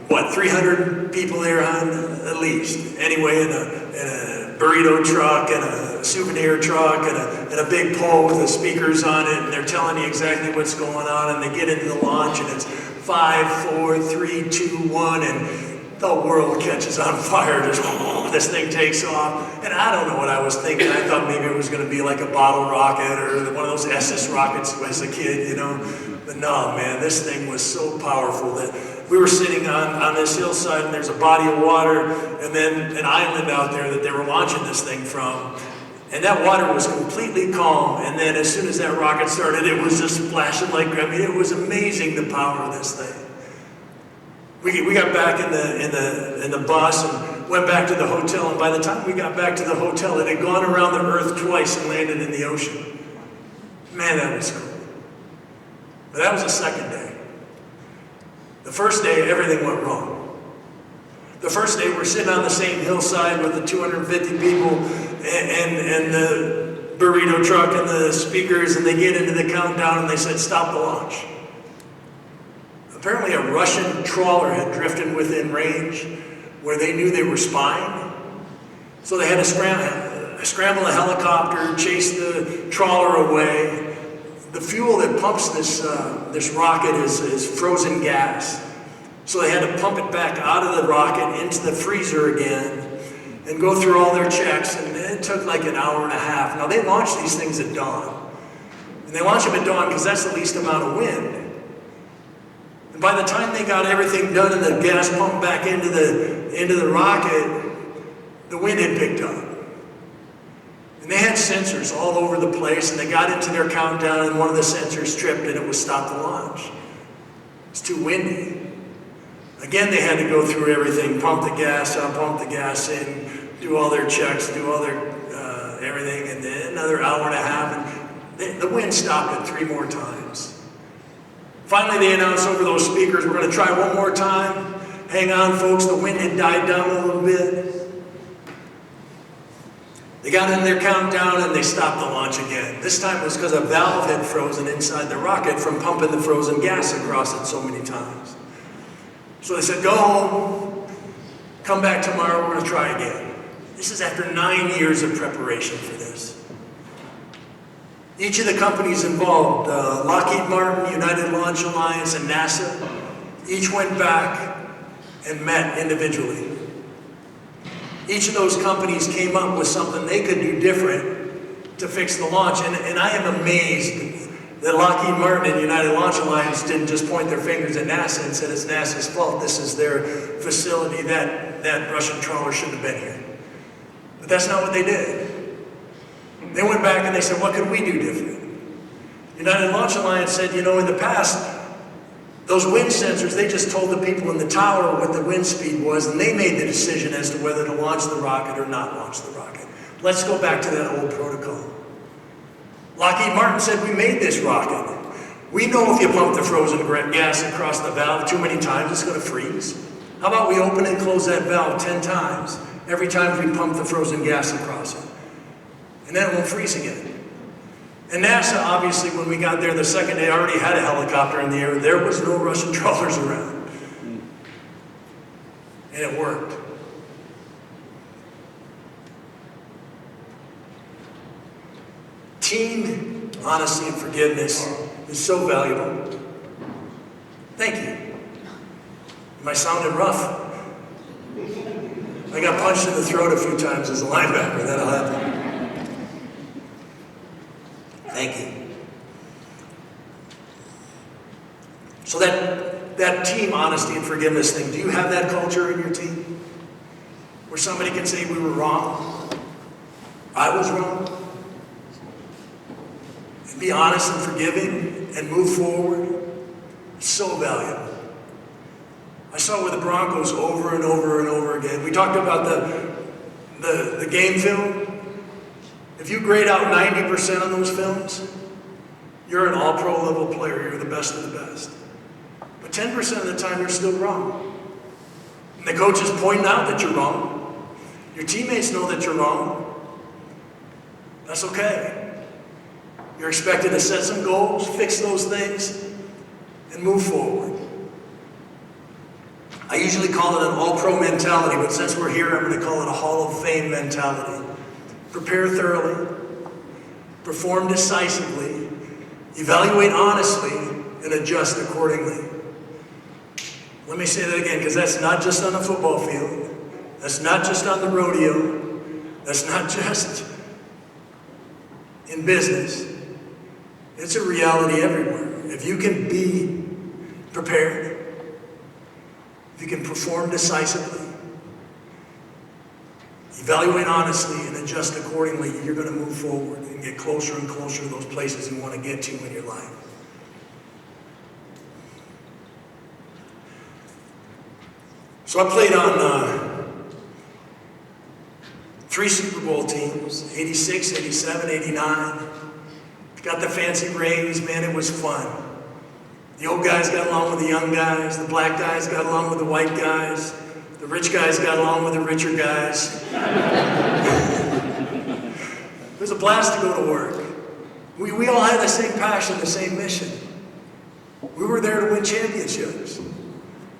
300 people there on, at least. Anyway, in a burrito truck and a souvenir truck and a big pole with the speakers on it, and they're telling you exactly what's going on, and they get into the launch, and it's 5, 4, 3, 2, 1, and the world catches on fire. Just this thing takes off, and I don't know what I was thinking. I thought maybe it was going to be like a bottle rocket or one of those SS rockets as a kid, you know. But no, man, this thing was so powerful that we were sitting on this hillside, and there's a body of water, and then an island out there that they were launching this thing from. And that water was completely calm, and then as soon as that rocket started, it was just flashing like, I mean, it was amazing the power of this thing. We got back in the bus and went back to the hotel, and by the time we got back to the hotel, it had gone around the earth twice and landed in the ocean. Man, that was cool. But that was the second day. The first day, everything went wrong. The first day, we're sitting on the same hillside with the 250 people and the burrito truck and the speakers, and they get into the countdown and they said, "Stop the launch." Apparently a Russian trawler had drifted within range where they knew they were spying. So they had to scramble a helicopter, chase the trawler away. The fuel that pumps this rocket is frozen gas. So they had to pump it back out of the rocket into the freezer again and go through all their checks, and it took like an hour and a half. Now they launch these things at dawn. And they launch them at dawn because that's the least amount of wind. And by the time they got everything done and the gas pumped back into the rocket, the wind had picked up. And they had sensors all over the place, and they got into their countdown, and one of the sensors tripped, and it was stop the launch. It's too windy. Again, they had to go through everything, pump the gas out, pump the gas in, do all their checks, do all their everything, and then another hour and a half, and the wind stopped it 3 more times. Finally, they announced over those speakers, "We're going to try one more time. Hang on, folks, the wind had died down a little bit." They got in their countdown and they stopped the launch again. This time it was because a valve had frozen inside the rocket from pumping the frozen gas across it so many times. So they said, "Go home, come back tomorrow, we're going to try again." This is after 9 years of preparation for this. Each of the companies involved, Lockheed Martin, United Launch Alliance, and NASA, each went back and met individually. Each of those companies came up with something they could do different to fix the launch. And I am amazed that Lockheed Martin and United Launch Alliance didn't just point their fingers at NASA and said it's NASA's fault, this is their facility, that Russian trawler shouldn't have been here. But that's not what they did. They went back and they said, what could we do different? United Launch Alliance said, you know, in the past, those wind sensors, they just told the people in the tower what the wind speed was, and they made the decision as to whether to launch the rocket or not launch the rocket. Let's go back to that old protocol. Lockheed Martin said, we made this rocket. We know if you pump the frozen gas across the valve too many times, it's going to freeze. How about we open and close that valve 10 times every time we pump the frozen gas across it? And then it won't freeze again. And NASA, obviously, when we got there the second day, already had a helicopter in the air. There was no Russian trawlers around. And it worked. Team honesty and forgiveness is so valuable. Thank you. Am I sounding rough? I got punched in the throat a few times as a linebacker. That'll happen. Thank you. So that team honesty and forgiveness thing, do you have that culture in your team? Where somebody can say we were wrong, I was wrong, and be honest and forgiving and move forward? It's so valuable. I saw it with the Broncos over and over and over again. We talked about the game film. If you grade out 90% on those films, you're an all-pro level player. You're the best of the best. But 10% of the time, you're still wrong. And the coach is pointing out that you're wrong. Your teammates know that you're wrong. That's okay. You're expected to set some goals, fix those things, and move forward. I usually call it an all-pro mentality, but since we're here, I'm going to call it a Hall of Fame mentality. Prepare thoroughly, perform decisively, evaluate honestly, and adjust accordingly. Let me say that again, because that's not just on the football field. That's not just on the rodeo. That's not just in business. It's a reality everywhere. If you can be prepared, if you can perform decisively, evaluate honestly, and adjust accordingly, you're going to move forward and get closer and closer to those places you want to get to in your life. So I played on 3 Super Bowl teams, 86, 87, 89. Got the fancy rings, man, it was fun. The old guys got along with the young guys, the black guys got along with the white guys, the rich guys got along with the richer guys. It was a blast to go to work. We all had the same passion, the same mission. We were there to win championships.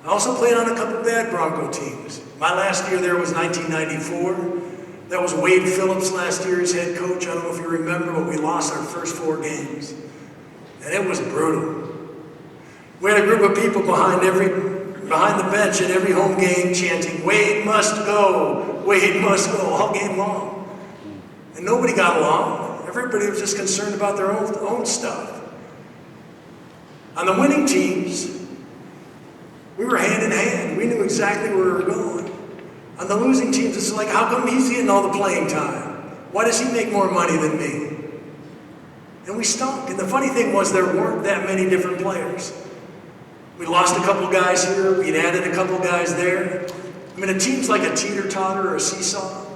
I also played on a couple bad Bronco teams. My last year there was 1994. That was Wade Phillips last year as head coach. I don't know if you remember, but we lost our first 4 games. And it was brutal. We had a group of people behind the bench at every home game chanting, "Wade must go, Wade must go," all game long. And nobody got along. Everybody was just concerned about their own stuff. On the winning teams, we were hand in hand. We knew exactly where we were going. On the losing teams, it's like, how come he's getting all the playing time? Why does he make more money than me? And we stunk. And the funny thing was there weren't that many different players. We lost a couple guys here. We'd added a couple guys there. I mean, a team's like a teeter-totter or a seesaw.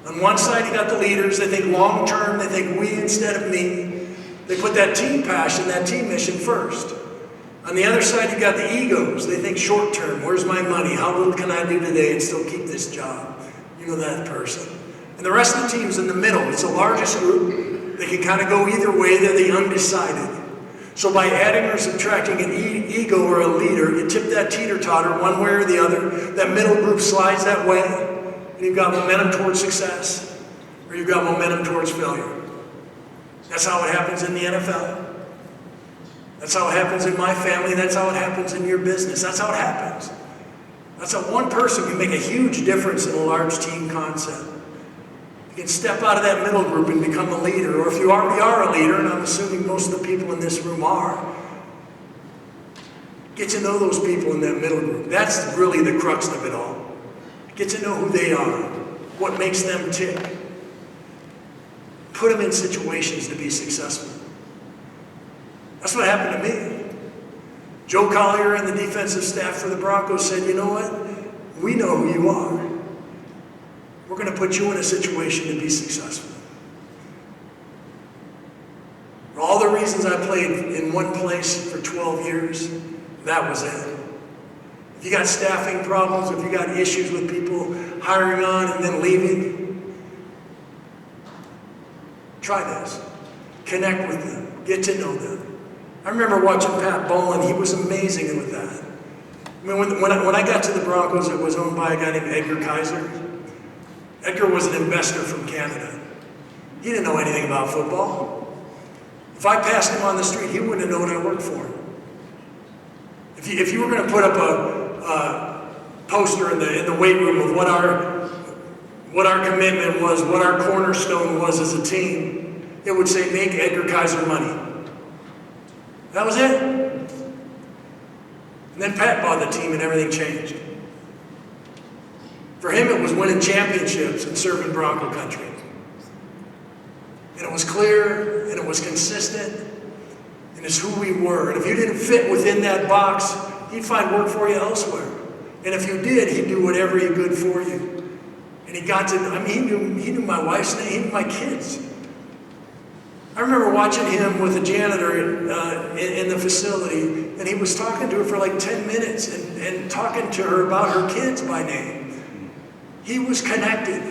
On one side, you got the leaders. They think long-term. They think we instead of me. They put that team passion, that team mission first. On the other side, you got the egos. They think short-term. Where's my money? How little can I do today and still keep this job? You know that person. And the rest of the team's in the middle. It's the largest group. They can kind of go either way. They're the undecided. So by adding or subtracting an ego or a leader, you tip that teeter-totter one way or the other. That middle group slides that way, and you've got momentum towards success, or you've got momentum towards failure. That's how it happens in the NFL. That's how it happens in my family. That's how it happens in your business. That's how it happens. That's how one person can make a huge difference in a large team concept. You can step out of that middle group and become a leader, or if you already are a leader, and I'm assuming most of the people in this room are, get to know those people in that middle group. That's really the crux of it all. Get to know who they are, what makes them tick. Put them in situations to be successful. That's what happened to me. Joe Collier and the defensive staff for the Broncos said, you know what? We know who you are. We're going to put you in a situation to be successful. For all the reasons I played in one place for 12 years, that was it. If you got staffing problems, if you got issues with people hiring on and then leaving, try this. Connect with them. Get to know them. I remember watching Pat Bowlen. He was amazing with that. I mean, when I got to the Broncos, it was owned by a guy named Edgar Kaiser. Edgar was an investor from Canada. He didn't know anything about football. If I passed him on the street, he wouldn't have known I worked for him. If you were going to put up a poster in the weight room of what our commitment was, what our cornerstone was as a team, it would say, make Edgar Kaiser money. That was it. And then Pat bought the team and everything changed. For him, it was winning championships and serving Bronco country. And it was clear, and it was consistent, and it's who we were. And if you didn't fit within that box, he'd find work for you elsewhere. And if you did, he'd do whatever he could for you. And he got to, I mean, he knew my wife's name, he knew my kids. I remember watching him with a janitor in the facility, and he was talking to her for like 10 minutes and talking to her about her kids by name. He was connected.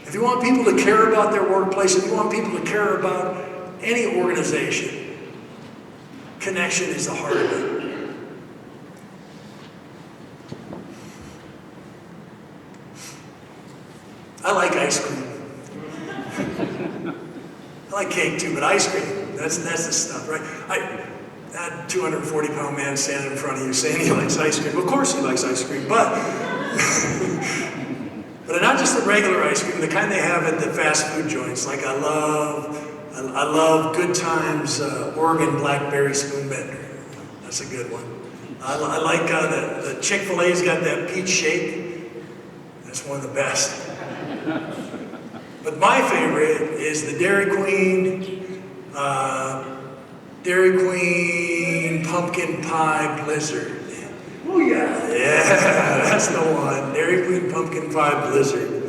If you want people to care about their workplace, if you want people to care about any organization, connection is the heart of it. I like ice cream. I like cake too, but ice cream, that's the stuff, right? That 240-pound man standing in front of you saying he likes ice cream. Of course he likes ice cream, but but not just the regular ice cream, the kind they have at the fast food joints. Like I love Good Times Oregon Blackberry Spoon Bender. That's a good one. I like the Chick-fil-A's got that peach shake. That's one of the best. But my favorite is the Dairy Queen Pumpkin Pie Blizzard. Oh yeah, that's the one. Dairy Queen Pumpkin Pie Blizzard.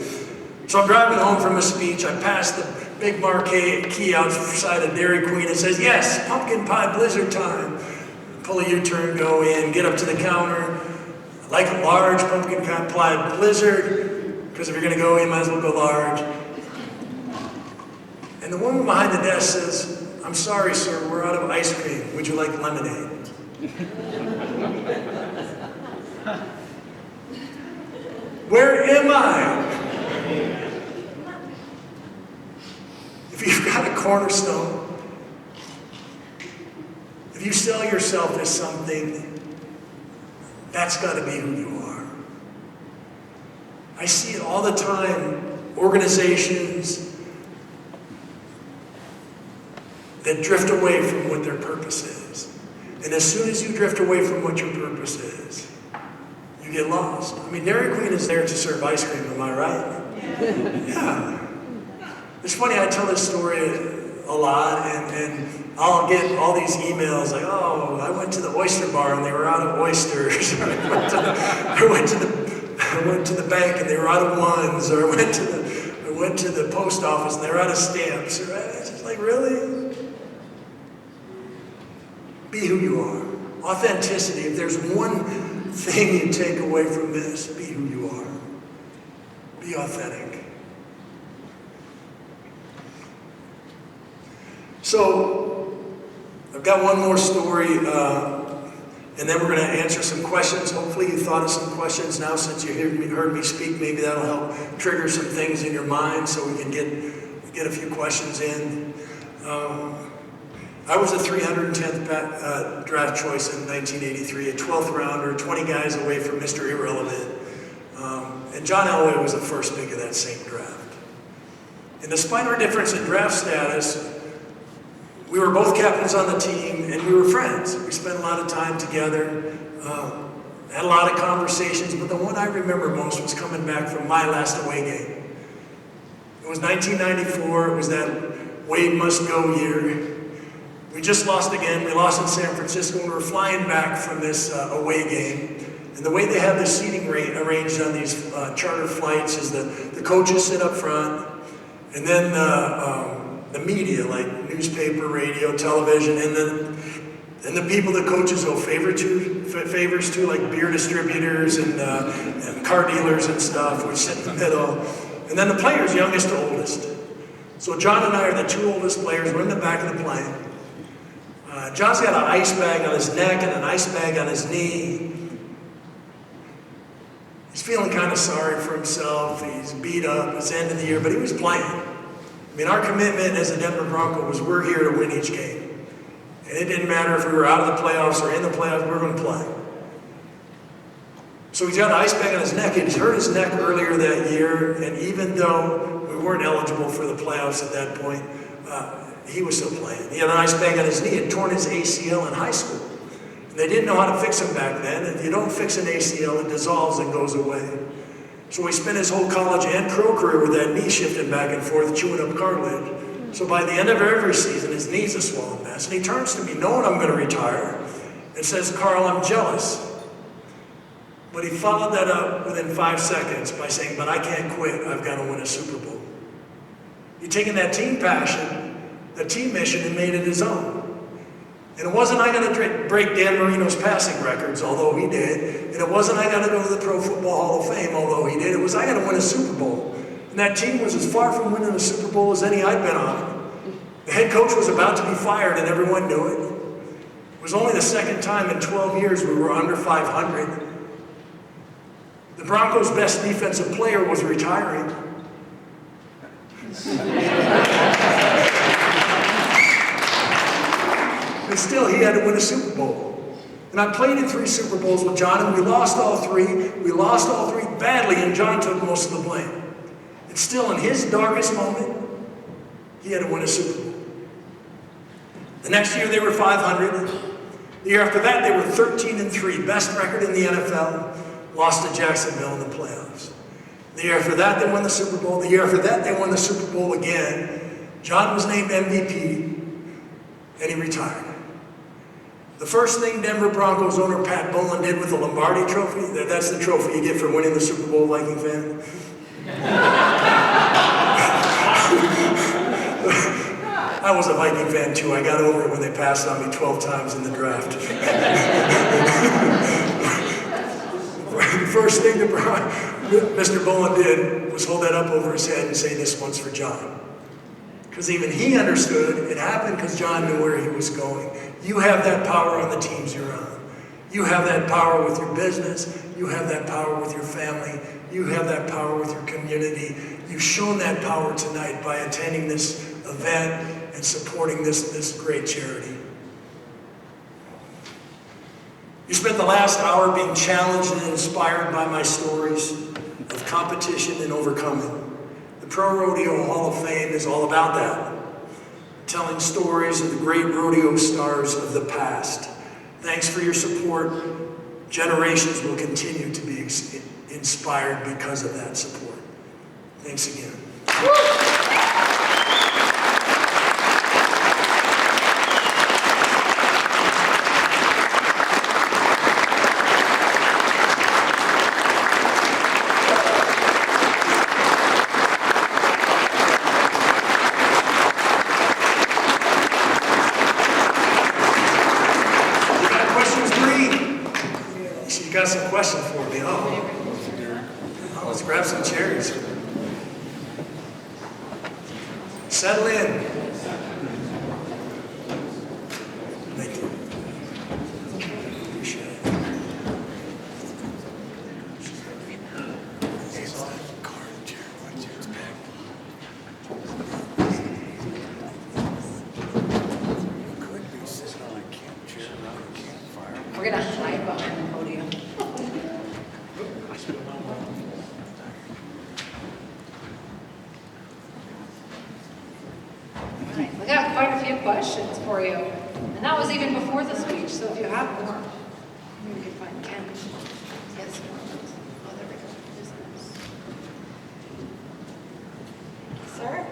So I'm driving home from a speech. I passed the big marquee outside of Dairy Queen. It says, yes, Pumpkin Pie Blizzard time. Pull a U-turn, go in, get up to the counter. I like a large Pumpkin Pie Blizzard, because if you're going to go in, you might as well go large. And the woman behind the desk says, I'm sorry, sir, we're out of ice cream. Would you like lemonade? Where am I? If you've got a cornerstone, if you sell yourself as something, that's got to be who you are. I see it all the time. Organizations that drift away from what their purpose is. And as soon as you drift away from what your purpose is, you get lost. I mean, Dairy Queen is there to serve ice cream, am I right? Yeah. It's funny, I tell this story a lot, and I'll get all these emails like, oh, I went to the oyster bar and they were out of oysters. Or I went to the bank and they were out of ones. Or I went to the post office and they were out of stamps. It's just like, really? Be who you are. Authenticity. If there's one thing you take away from this, be who you are. Be authentic. So, I've got one more story, and then we're going to answer some questions. Hopefully you thought of some questions now since you heard me speak. Maybe that'll help trigger some things in your mind so we can get a few questions in. I was the 310th draft choice in 1983, a 12th rounder, 20 guys away from Mr. Irrelevant. And John Elway was the first pick of that same draft. And despite our difference in draft status, we were both captains on the team, and we were friends. We spent a lot of time together, had a lot of conversations, but the one I remember most was coming back from my last away game. It was 1994, it was that Wade must go year. We just lost again, we lost in San Francisco, and we were flying back from this away game. And the way they have the seating arranged on these charter flights is the coaches sit up front, and then the media, like newspaper, radio, television, and the people the coaches owe favors to, like beer distributors and car dealers and stuff, which sit in the middle. And then the players, youngest to oldest. So John and I are the two oldest players. We're in the back of the plane. John's got an ice bag on his neck and an ice bag on his knee. He's feeling kind of sorry for himself. He's beat up. It's the end of the year, but he was playing. I mean, our commitment as a Denver Bronco was we're here to win each game. And it didn't matter if we were out of the playoffs or in the playoffs, we were going to play. So he's got an ice bag on his neck. He'd hurt his neck earlier that year, and even though we weren't eligible for the playoffs at that point, he was still playing. He had an ice bag on his knee. He had torn his ACL in high school. And they didn't know how to fix him back then. If you don't fix an ACL, it dissolves and goes away. So he spent his whole college and pro career with that knee shifting back and forth, chewing up cartilage. So by the end of every season, his knee's a swollen mess. And he turns to me, knowing I'm going to retire, and says, "Karl, I'm jealous." But he followed that up within 5 seconds by saying, "But I can't quit. I've got to win a Super Bowl." He'd taken that team passion, the team mission, and made it his own. And it wasn't I got to break Dan Marino's passing records, although he did. And it wasn't I got to go to the Pro Football Hall of Fame, although he did. It was I got to win a Super Bowl. And that team was as far from winning a Super Bowl as any I'd been on. The head coach was about to be fired, and everyone knew it. It was only the second time in 12 years we were under 500. The Broncos' best defensive player was retiring. But still, he had to win a Super Bowl. And I played in 3 Super Bowls with John, and we lost all 3. We lost all 3 badly, and John took most of the blame. And still, in his darkest moment, he had to win a Super Bowl. The next year, they were 500. The year after that, they were 13-3, best record in the NFL. Lost to Jacksonville in the playoffs. The year after that, they won the Super Bowl. The year after that, they won the Super Bowl again. John was named MVP, and he retired. The first thing Denver Broncos owner Pat Bowlen did with the Lombardi Trophy, that's the trophy you get for winning the Super Bowl, Viking fan. I was a Viking fan too. I got over it when they passed on me 12 times in the draft. The first thing that Mr. Bowlen did was hold that up over his head and say, "This one's for John." Because even he understood it happened because John knew where he was going. You have that power on the teams you're on. You have that power with your business. You have that power with your family. You have that power with your community. You've shown that power tonight by attending this event and supporting this great charity. You spent the last hour being challenged and inspired by my stories of competition and overcoming. The ProRodeo Hall of Fame is all about that. Telling stories of the great rodeo stars of the past. Thanks for your support. Generations will continue to be inspired because of that support. Thanks again. Got some questions for me. Let's grab some chairs. Settle in. Thank you. Appreciate it. Card chair. One chair's back. gonna hide behind the podium. All right, we got quite a few questions for you. And that was even before the speech, so if you have more, maybe we can find Ken. Yes. Oh, there we go. Sir?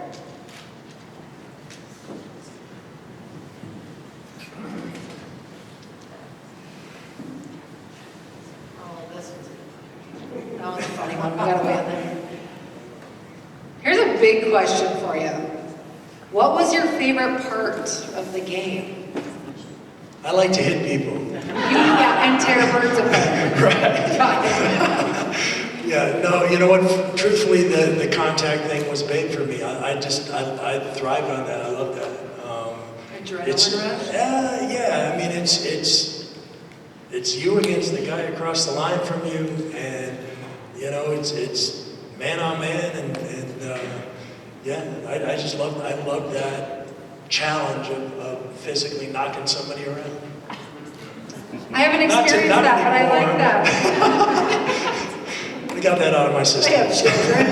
Oh, this one's that one's a funny one. We gotta wait on that. Here's a big question for you. What was your favorite part of the game? I like to hit people. Yeah, and tear birds apart. Right. Got it. Yeah, no, you know what? Truthfully, the contact thing was big for me. I thrived on that. I love that. Adrenaline rush? Yeah. I mean, it's you against the guy across the line from you, and you know, it's man on man, and yeah, I love that challenge of physically knocking somebody around. I haven't experienced that, but I like that. I got that out of my I system. have children.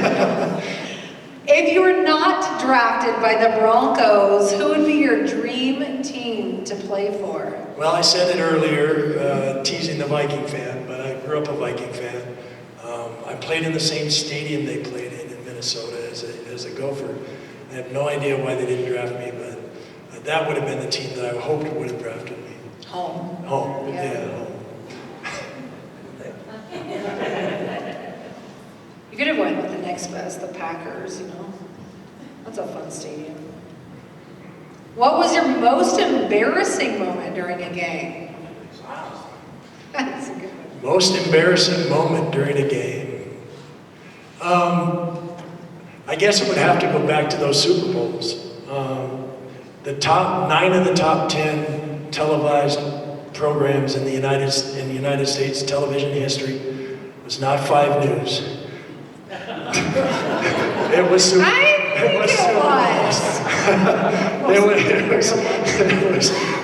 If you were not drafted by the Broncos, who would be your dream team to play for? Well, I said it earlier, teasing the Viking fan, but I grew up a Viking fan. I played in the same stadium they played in Minnesota as a Gopher. I have no idea why they didn't draft me, but that would have been the team that I hoped would have drafted me. Home. Home, Yeah. yeah, home. You could have went with the next best, the Packers, you know. That's a fun stadium. What was your most embarrassing moment during a game? That's a good one. Most embarrassing moment during a game. I guess it would have to go back to those Super Bowls. The top 9 of the top 10 televised programs in the United States television history was not 5 News. It was Super Bowls.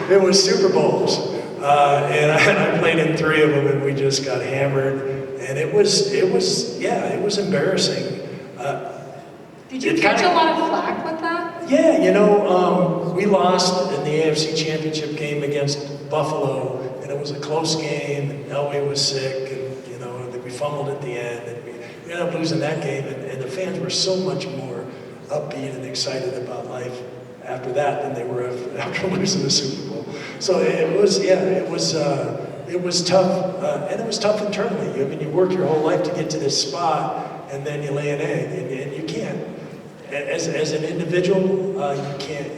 It was Super Bowls, and I played in 3 of them, and we just got hammered, and it was embarrassing. Did you catch a lot of flack with that? Yeah, you know, we lost in the AFC Championship game against Buffalo, and it was a close game, and Elway was sick, and you know, we fumbled at the end, and we ended up losing that game, and the fans were so much more upbeat and excited about life after that than they were after losing the Super Bowl. So it was tough, and it was tough internally. I mean, you work your whole life to get to this spot, and then you lay an egg, and you can't. As an individual, you can't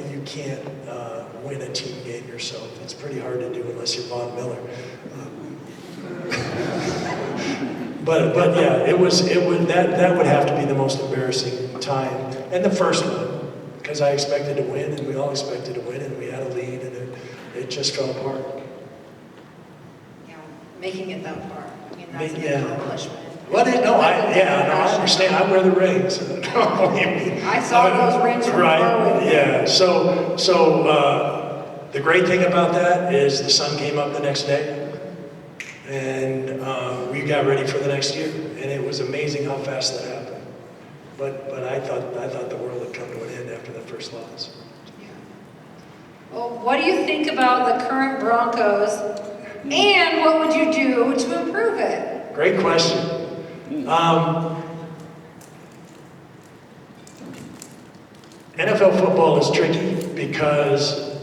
win a team game yourself. It's pretty hard to do unless you're Von Miller. But yeah, that would have to be the most embarrassing time, and the first one, because I expected to win, and we all expected to win, and we had a lead, and it just fell apart. Yeah, making it that far. I mean, that's an accomplishment. I understand. I wear the rings. I saw those rings from right. Yeah. So the great thing about that is the sun came up the next day, and we got ready for the next year, and it was amazing how fast that happened. But I thought the world had come to an end after the first loss. Yeah. Well, what do you think about the current Broncos, and what would you do to improve it? Great question. NFL football is tricky because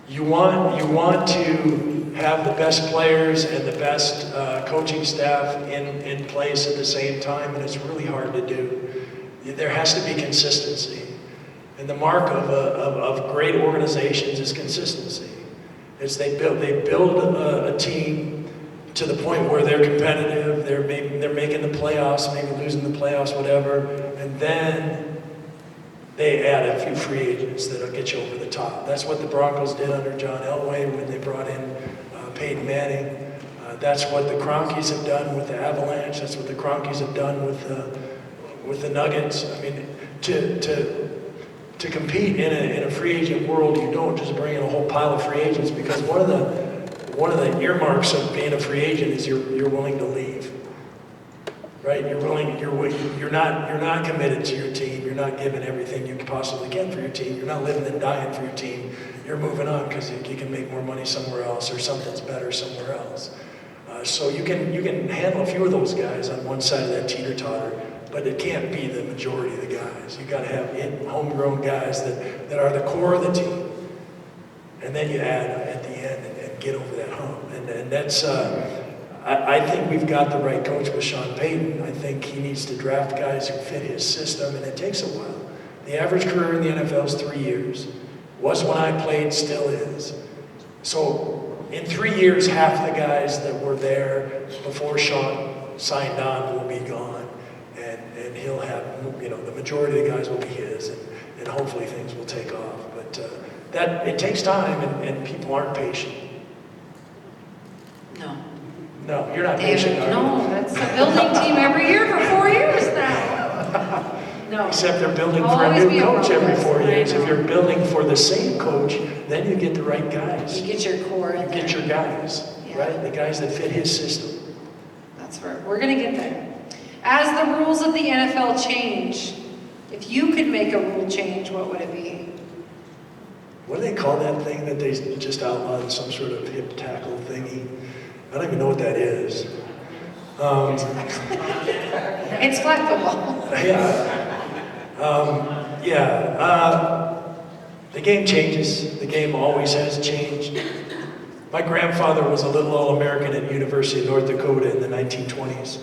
you want to have the best players and the best coaching staff in place at the same time, and it's really hard to do. There has to be consistency, and the mark of great organizations is consistency. They build a team to the point where they're competitive, they're making the playoffs, maybe losing the playoffs, whatever, and then they add a few free agents that'll get you over the top. That's what the Broncos did under John Elway when they brought in Peyton Manning. That's what the Cronkies have done with the Avalanche. That's what the Cronkies have done with the Nuggets. I mean, to compete in a free agent world, you don't just bring in a whole pile of free agents, because one of one of the earmarks of being a free agent is you're willing to leave. Right? You're not committed to your team. You're not giving everything you possibly can for your team. You're not living and dying for your team. You're moving on because you can make more money somewhere else or something's better somewhere else. So you can handle a few of those guys on one side of that teeter-totter, but it can't be the majority of the guys. You got to have homegrown guys that are the core of the team, and then you add at the end and get over that hump. And that's. I think we've got the right coach with Sean Payton. I think he needs to draft guys who fit his system, and it takes a while. The average career in the NFL is 3 years. Was when I played, still is. So in 3 years, half the guys that were there before Sean signed on will be gone, and he'll have, the majority of the guys will be his, and hopefully things will take off. But that it takes time, and people aren't patient. No. No, you're not patient, are you? No, that's a building team every year for 4 years now. No. Except they're building for a Always new be a coach every process. 4 years. I know. If you're building for the same coach, then you get the right guys. You get your core in You there. get your guys, Yeah. right? The guys that fit his system. That's right. We're going to get there. As the rules of the NFL change, if you could make a rule change, what would it be? What do they call that thing that they just outlawed, some sort of hip tackle thingy? I don't even know what that is. It's flag football. The game changes. The game always has changed. My grandfather was a little All-American at University of North Dakota in the 1920s.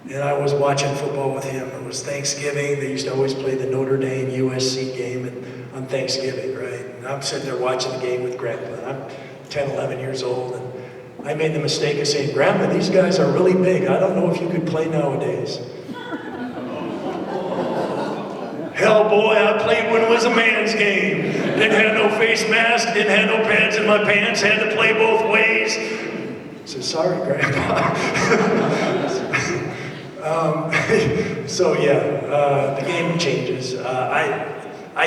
And I was watching football with him. It was Thanksgiving. They used to always play the Notre Dame USC game on Thanksgiving, right? And I'm sitting there watching the game with Grandpa. I'm 10, 11 years old, and I made the mistake of saying, Grandpa, these guys are really big. I don't know if you could play nowadays. Hell, boy, I played when it was a man's game. Didn't have no face mask, didn't have no pads in my pants, had to play both ways. I said, sorry, Grandpa. The game changes. I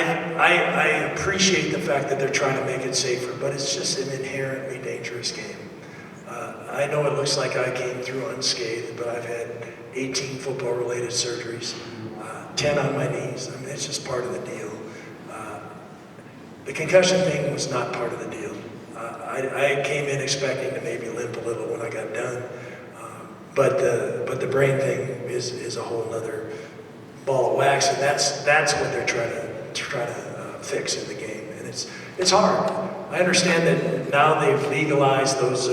appreciate the fact that they're trying to make it safer, but it's just an inherently dangerous game. I know it looks like I came through unscathed, but I've had 18 football-related surgeries, 10 on my knees. I mean, it's just part of the deal. The concussion thing was not part of the deal. I came in expecting to maybe limp a little when I got done, but the brain thing is a whole other ball of wax, and that's what they're trying to fix in the game, and it's hard. I understand that now they've legalized those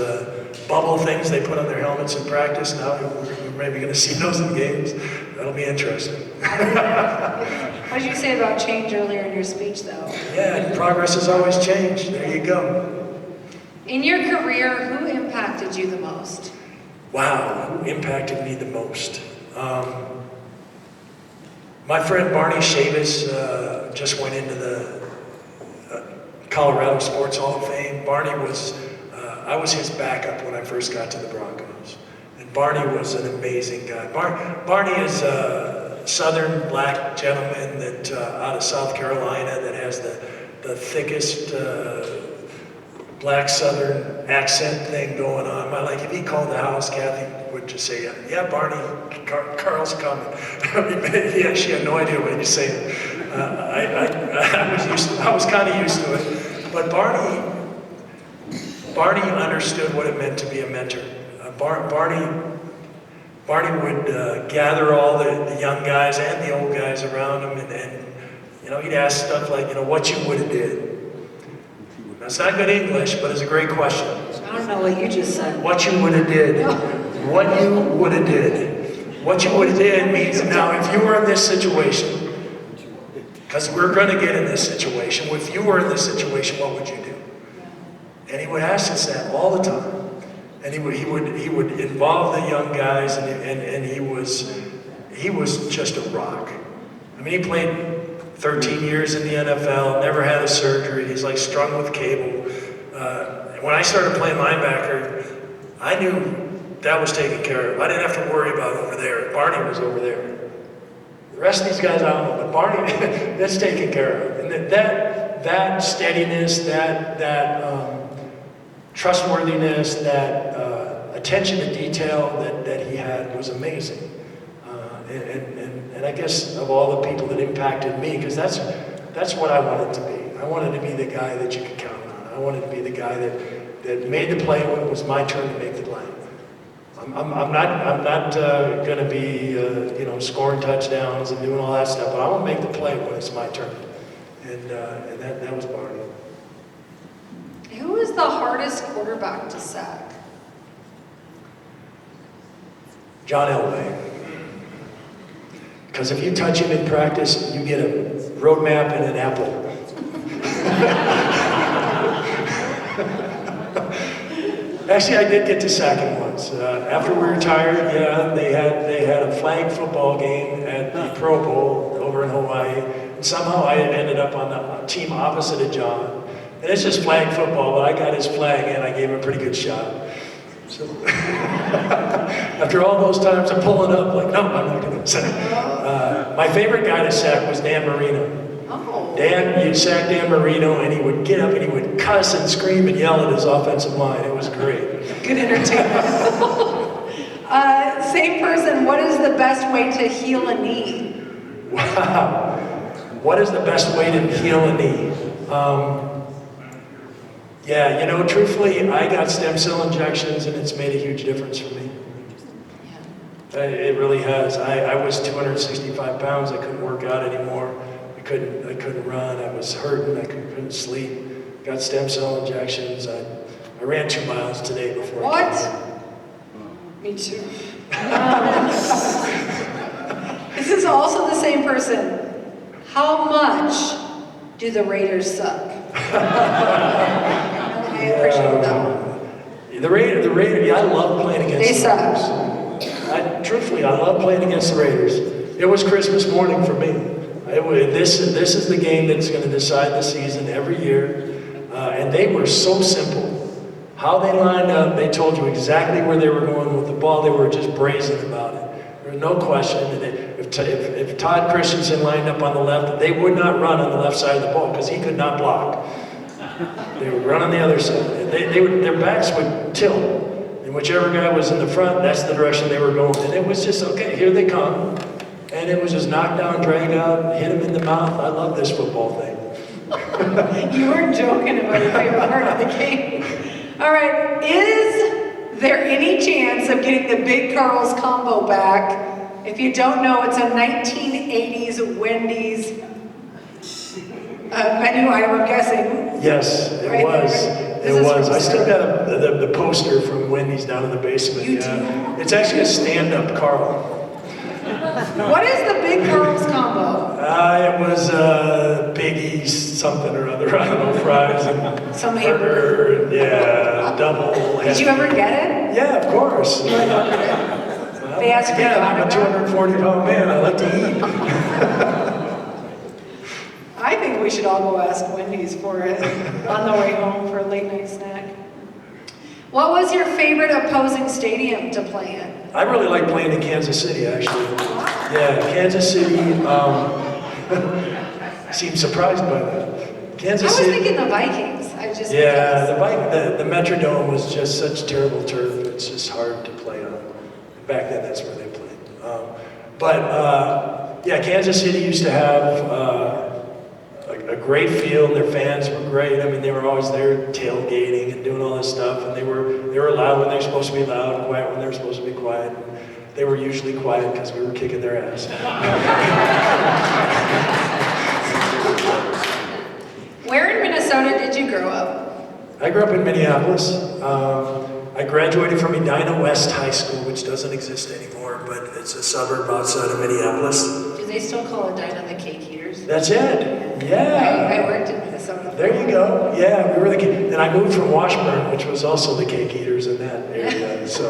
bubble things they put on their helmets in practice. Now we're maybe going to see those in games. That'll be interesting. What did you say about change earlier in your speech, though? Yeah, progress has always changed. There you go. In your career, who impacted you the most? Wow, who impacted me the most? My friend Barney Chavis just went into the Colorado Sports Hall of Fame. Barney was, I was his backup when I first got to the Broncos. And Barney was an amazing guy. Barney is a southern black gentleman that out of South Carolina that has the thickest black southern accent thing going on. Like if he called the house, Kathy would just say, yeah, Barney, Carl's coming. I mean, yeah, she had no idea what he was saying. I was kind of used to it. But Barney understood what it meant to be a mentor. Barney would gather all the young guys and the old guys around him, and he'd ask stuff like, what you would have did. That's not good English, but it's a great question. I don't know what you just said. What you would have did. What you would have did. What you would have did means, now if you were in this situation, because we're going to get in this situation, if you were in this situation, what would you do? And he would ask us that all the time. And he would involve the young guys, and he was just a rock. I mean, he played 13 years in the NFL, never had a surgery. He's like strung with cable. When I started playing linebacker, I knew that was taken care of. I didn't have to worry about over there. Barney was over there. The rest of these guys, I don't know, but Barney, that's taken care of. And that steadiness, trustworthiness, that attention to detail that he had was amazing. And I guess of all the people that impacted me, because that's what I wanted to be. I wanted to be the guy that you could count on. I wanted to be the guy that made the play when it was my turn to make the play. I'm not going to be scoring touchdowns and doing all that stuff, but I want to make the play when it's my turn. And that was Barney. Who is the hardest quarterback to sack? John Elway. Because if you touch him in practice, you get a roadmap and an apple. Actually, I did get to sack him once. After we retired, they had a flag football game at the Pro Bowl over in Hawaii. And somehow I ended up on the team opposite of John. And it's just flag football, but I got his flag and I gave him a pretty good shot. So after all those times of pulling up, like, no, I'm not going to sack. My favorite guy to sack was Dan Marino. Oh. You'd sack Dan Marino, and he would get up and he would cuss and scream and yell at his offensive line. It was great. Good entertainment. Same person, what is the best way to heal a knee? Wow. What is the best way to heal a knee? Truthfully, I got stem cell injections, and it's made a huge difference for me. Yeah. It really has. I was 265 pounds. I couldn't work out anymore. I couldn't run. I was hurting. I couldn't sleep. Got stem cell injections. I ran 2 miles today before. What? Me too. This is also the same person. How much do the Raiders suck? I appreciate that one. The Raiders, I love playing against the Raiders. Truthfully, I love playing against the Raiders. It was Christmas morning for me. This is the game that's going to decide the season every year. And they were so simple. How they lined up, they told you exactly where they were going with the ball. They were just brazen about it. There was no question. If Todd Christensen lined up on the left, they would not run on the left side of the ball because he could not block. They would run on the other side. Their backs would tilt. And whichever guy was in the front, that's the direction they were going. And it was just, okay, here they come. And it was just knock down, drag out, hit him in the mouth. I love this football thing. You weren't joking about your favorite part of the game. All right, is there any chance of getting the Big Carl's combo back? If you don't know, it's a 1980s Wendy's menu item, I'm guessing. Yes, it right was. It was. I still got the poster from Wendy's down in the basement. You do? It's actually a stand-up Carl. What is the Big Carl's combo? It was Biggie something or other. I don't know, fries and some burger. Yeah, double. Did you ever get it? Yeah, of course. You like it? They asked again, I'm a 240-pound man. I like to eat. I think we should all go ask Wendy's for it on the way home for a late night snack. What was your favorite opposing stadium to play in? I really like playing in Kansas City, actually. Yeah, Kansas City. Seemed surprised by that. Kansas City. I was thinking the Vikings. The Metrodome was just such terrible turf. It's just hard to play on. Back then, that's where they played. Kansas City used to have a great field. Their fans were great. I mean, they were always there tailgating and doing all this stuff. And they were loud when they were supposed to be loud, and quiet when they were supposed to be quiet. And they were usually quiet because we were kicking their ass. Where in Minnesota did you grow up? I grew up in Minneapolis. I graduated from Edina West High School, which doesn't exist anymore, but it's a suburb outside of Minneapolis. Do they still call Edina the Cake Eaters? That's it. Yeah. I worked in Minnesota. There you go. Yeah, we were the cake. And I moved from Washburn, which was also the cake eaters in that area. So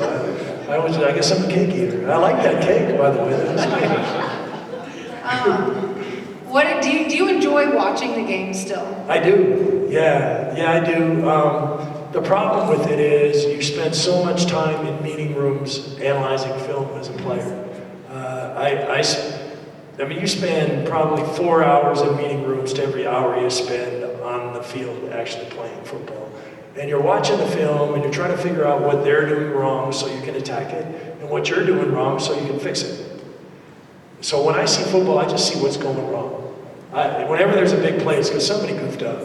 I guess I'm a cake eater. I like that cake, by the way. Do you enjoy watching the game still? I do. Yeah, I do. The problem with it is you spend so much time in meeting rooms analyzing film as a player. I mean, you spend probably 4 hours in meeting rooms to every hour you spend on the field actually playing football. And you're watching the film and you're trying to figure out what they're doing wrong so you can attack it, and what you're doing wrong so you can fix it. So when I see football, I just see what's going wrong. Whenever there's a big play, it's because somebody goofed up.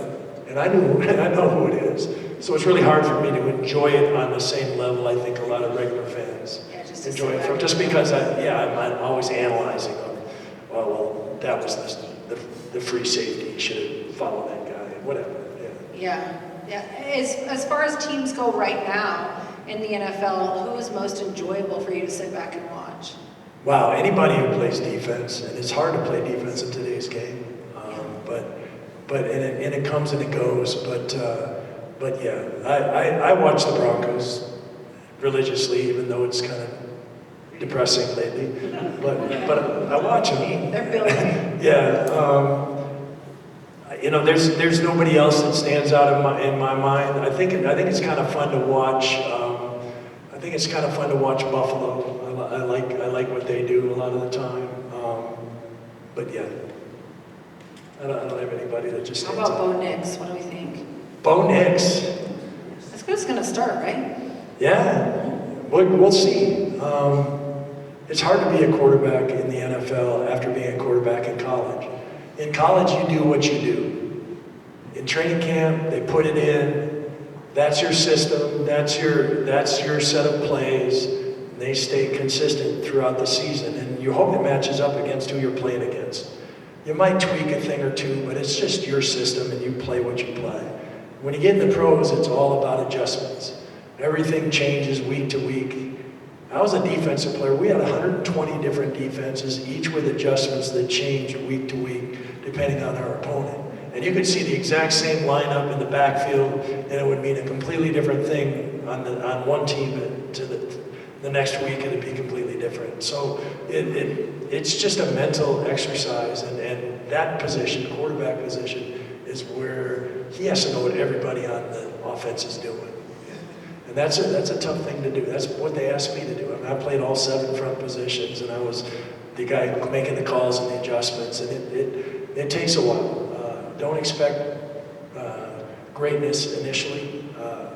And I know who it is. So it's really hard for me to enjoy it on the same level I think a lot of regular fans enjoy it from. Just because I'm always analyzing them. Well, that was the free safety. You should have followed that guy. Whatever. Yeah. As far as teams go right now in the NFL, who is most enjoyable for you to sit back and watch? Wow, anybody who plays defense, and it's hard to play defense in today's game. But it comes and it goes. But yeah, I watch the Broncos religiously, even though it's kind of depressing lately. But I watch them. They're building. Yeah. There's nobody else that stands out in my mind. I think it's kind of fun to watch. I think it's kind of fun to watch Buffalo. I like what they do a lot of the time. But yeah. I don't have anybody that just stands out. How about Bo Nix? What do we think? Bo Nix. That's good. It's going to start, right? Yeah. We'll see. It's hard to be a quarterback in the NFL after being a quarterback in college. In college, you do what you do. In training camp, they put it in. That's your system. That's your set of plays. They stay consistent throughout the season, and you hope it matches up against who you're playing against. You might tweak a thing or two, but it's just your system, and you play what you play. When you get in the pros, it's all about adjustments. Everything changes week to week. I was a defensive player. We had 120 different defenses, each with adjustments that change week to week, depending on our opponent. And you could see the exact same lineup in the backfield, and it would mean a completely different thing on one team to the next week, it'd be completely different. So it's just a mental exercise, and that position, quarterback position, is where he has to know what everybody on the offense is doing. And that's a tough thing to do. That's what they asked me to do. I mean, I played all 7 front positions, and I was the guy making the calls and the adjustments, and it takes a while. Don't expect greatness initially,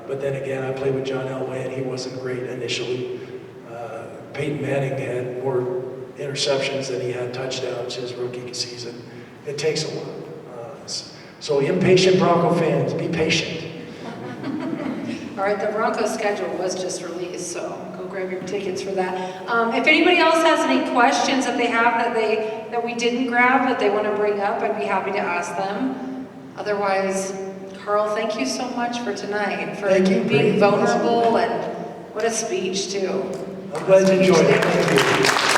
but then again, I played with John Elway, and he wasn't great initially. Peyton Manning had more interceptions than he had touchdowns his rookie season. It takes a while. So impatient Bronco fans, be patient. All right, the Broncos schedule was just released, so go grab your tickets for that. If anybody else has any questions that they have that we didn't grab that they want to bring up, I'd be happy to ask them. Otherwise, Karl, thank you so much for tonight, for being vulnerable, and what a speech too. I'm glad you enjoyed it. Thank you.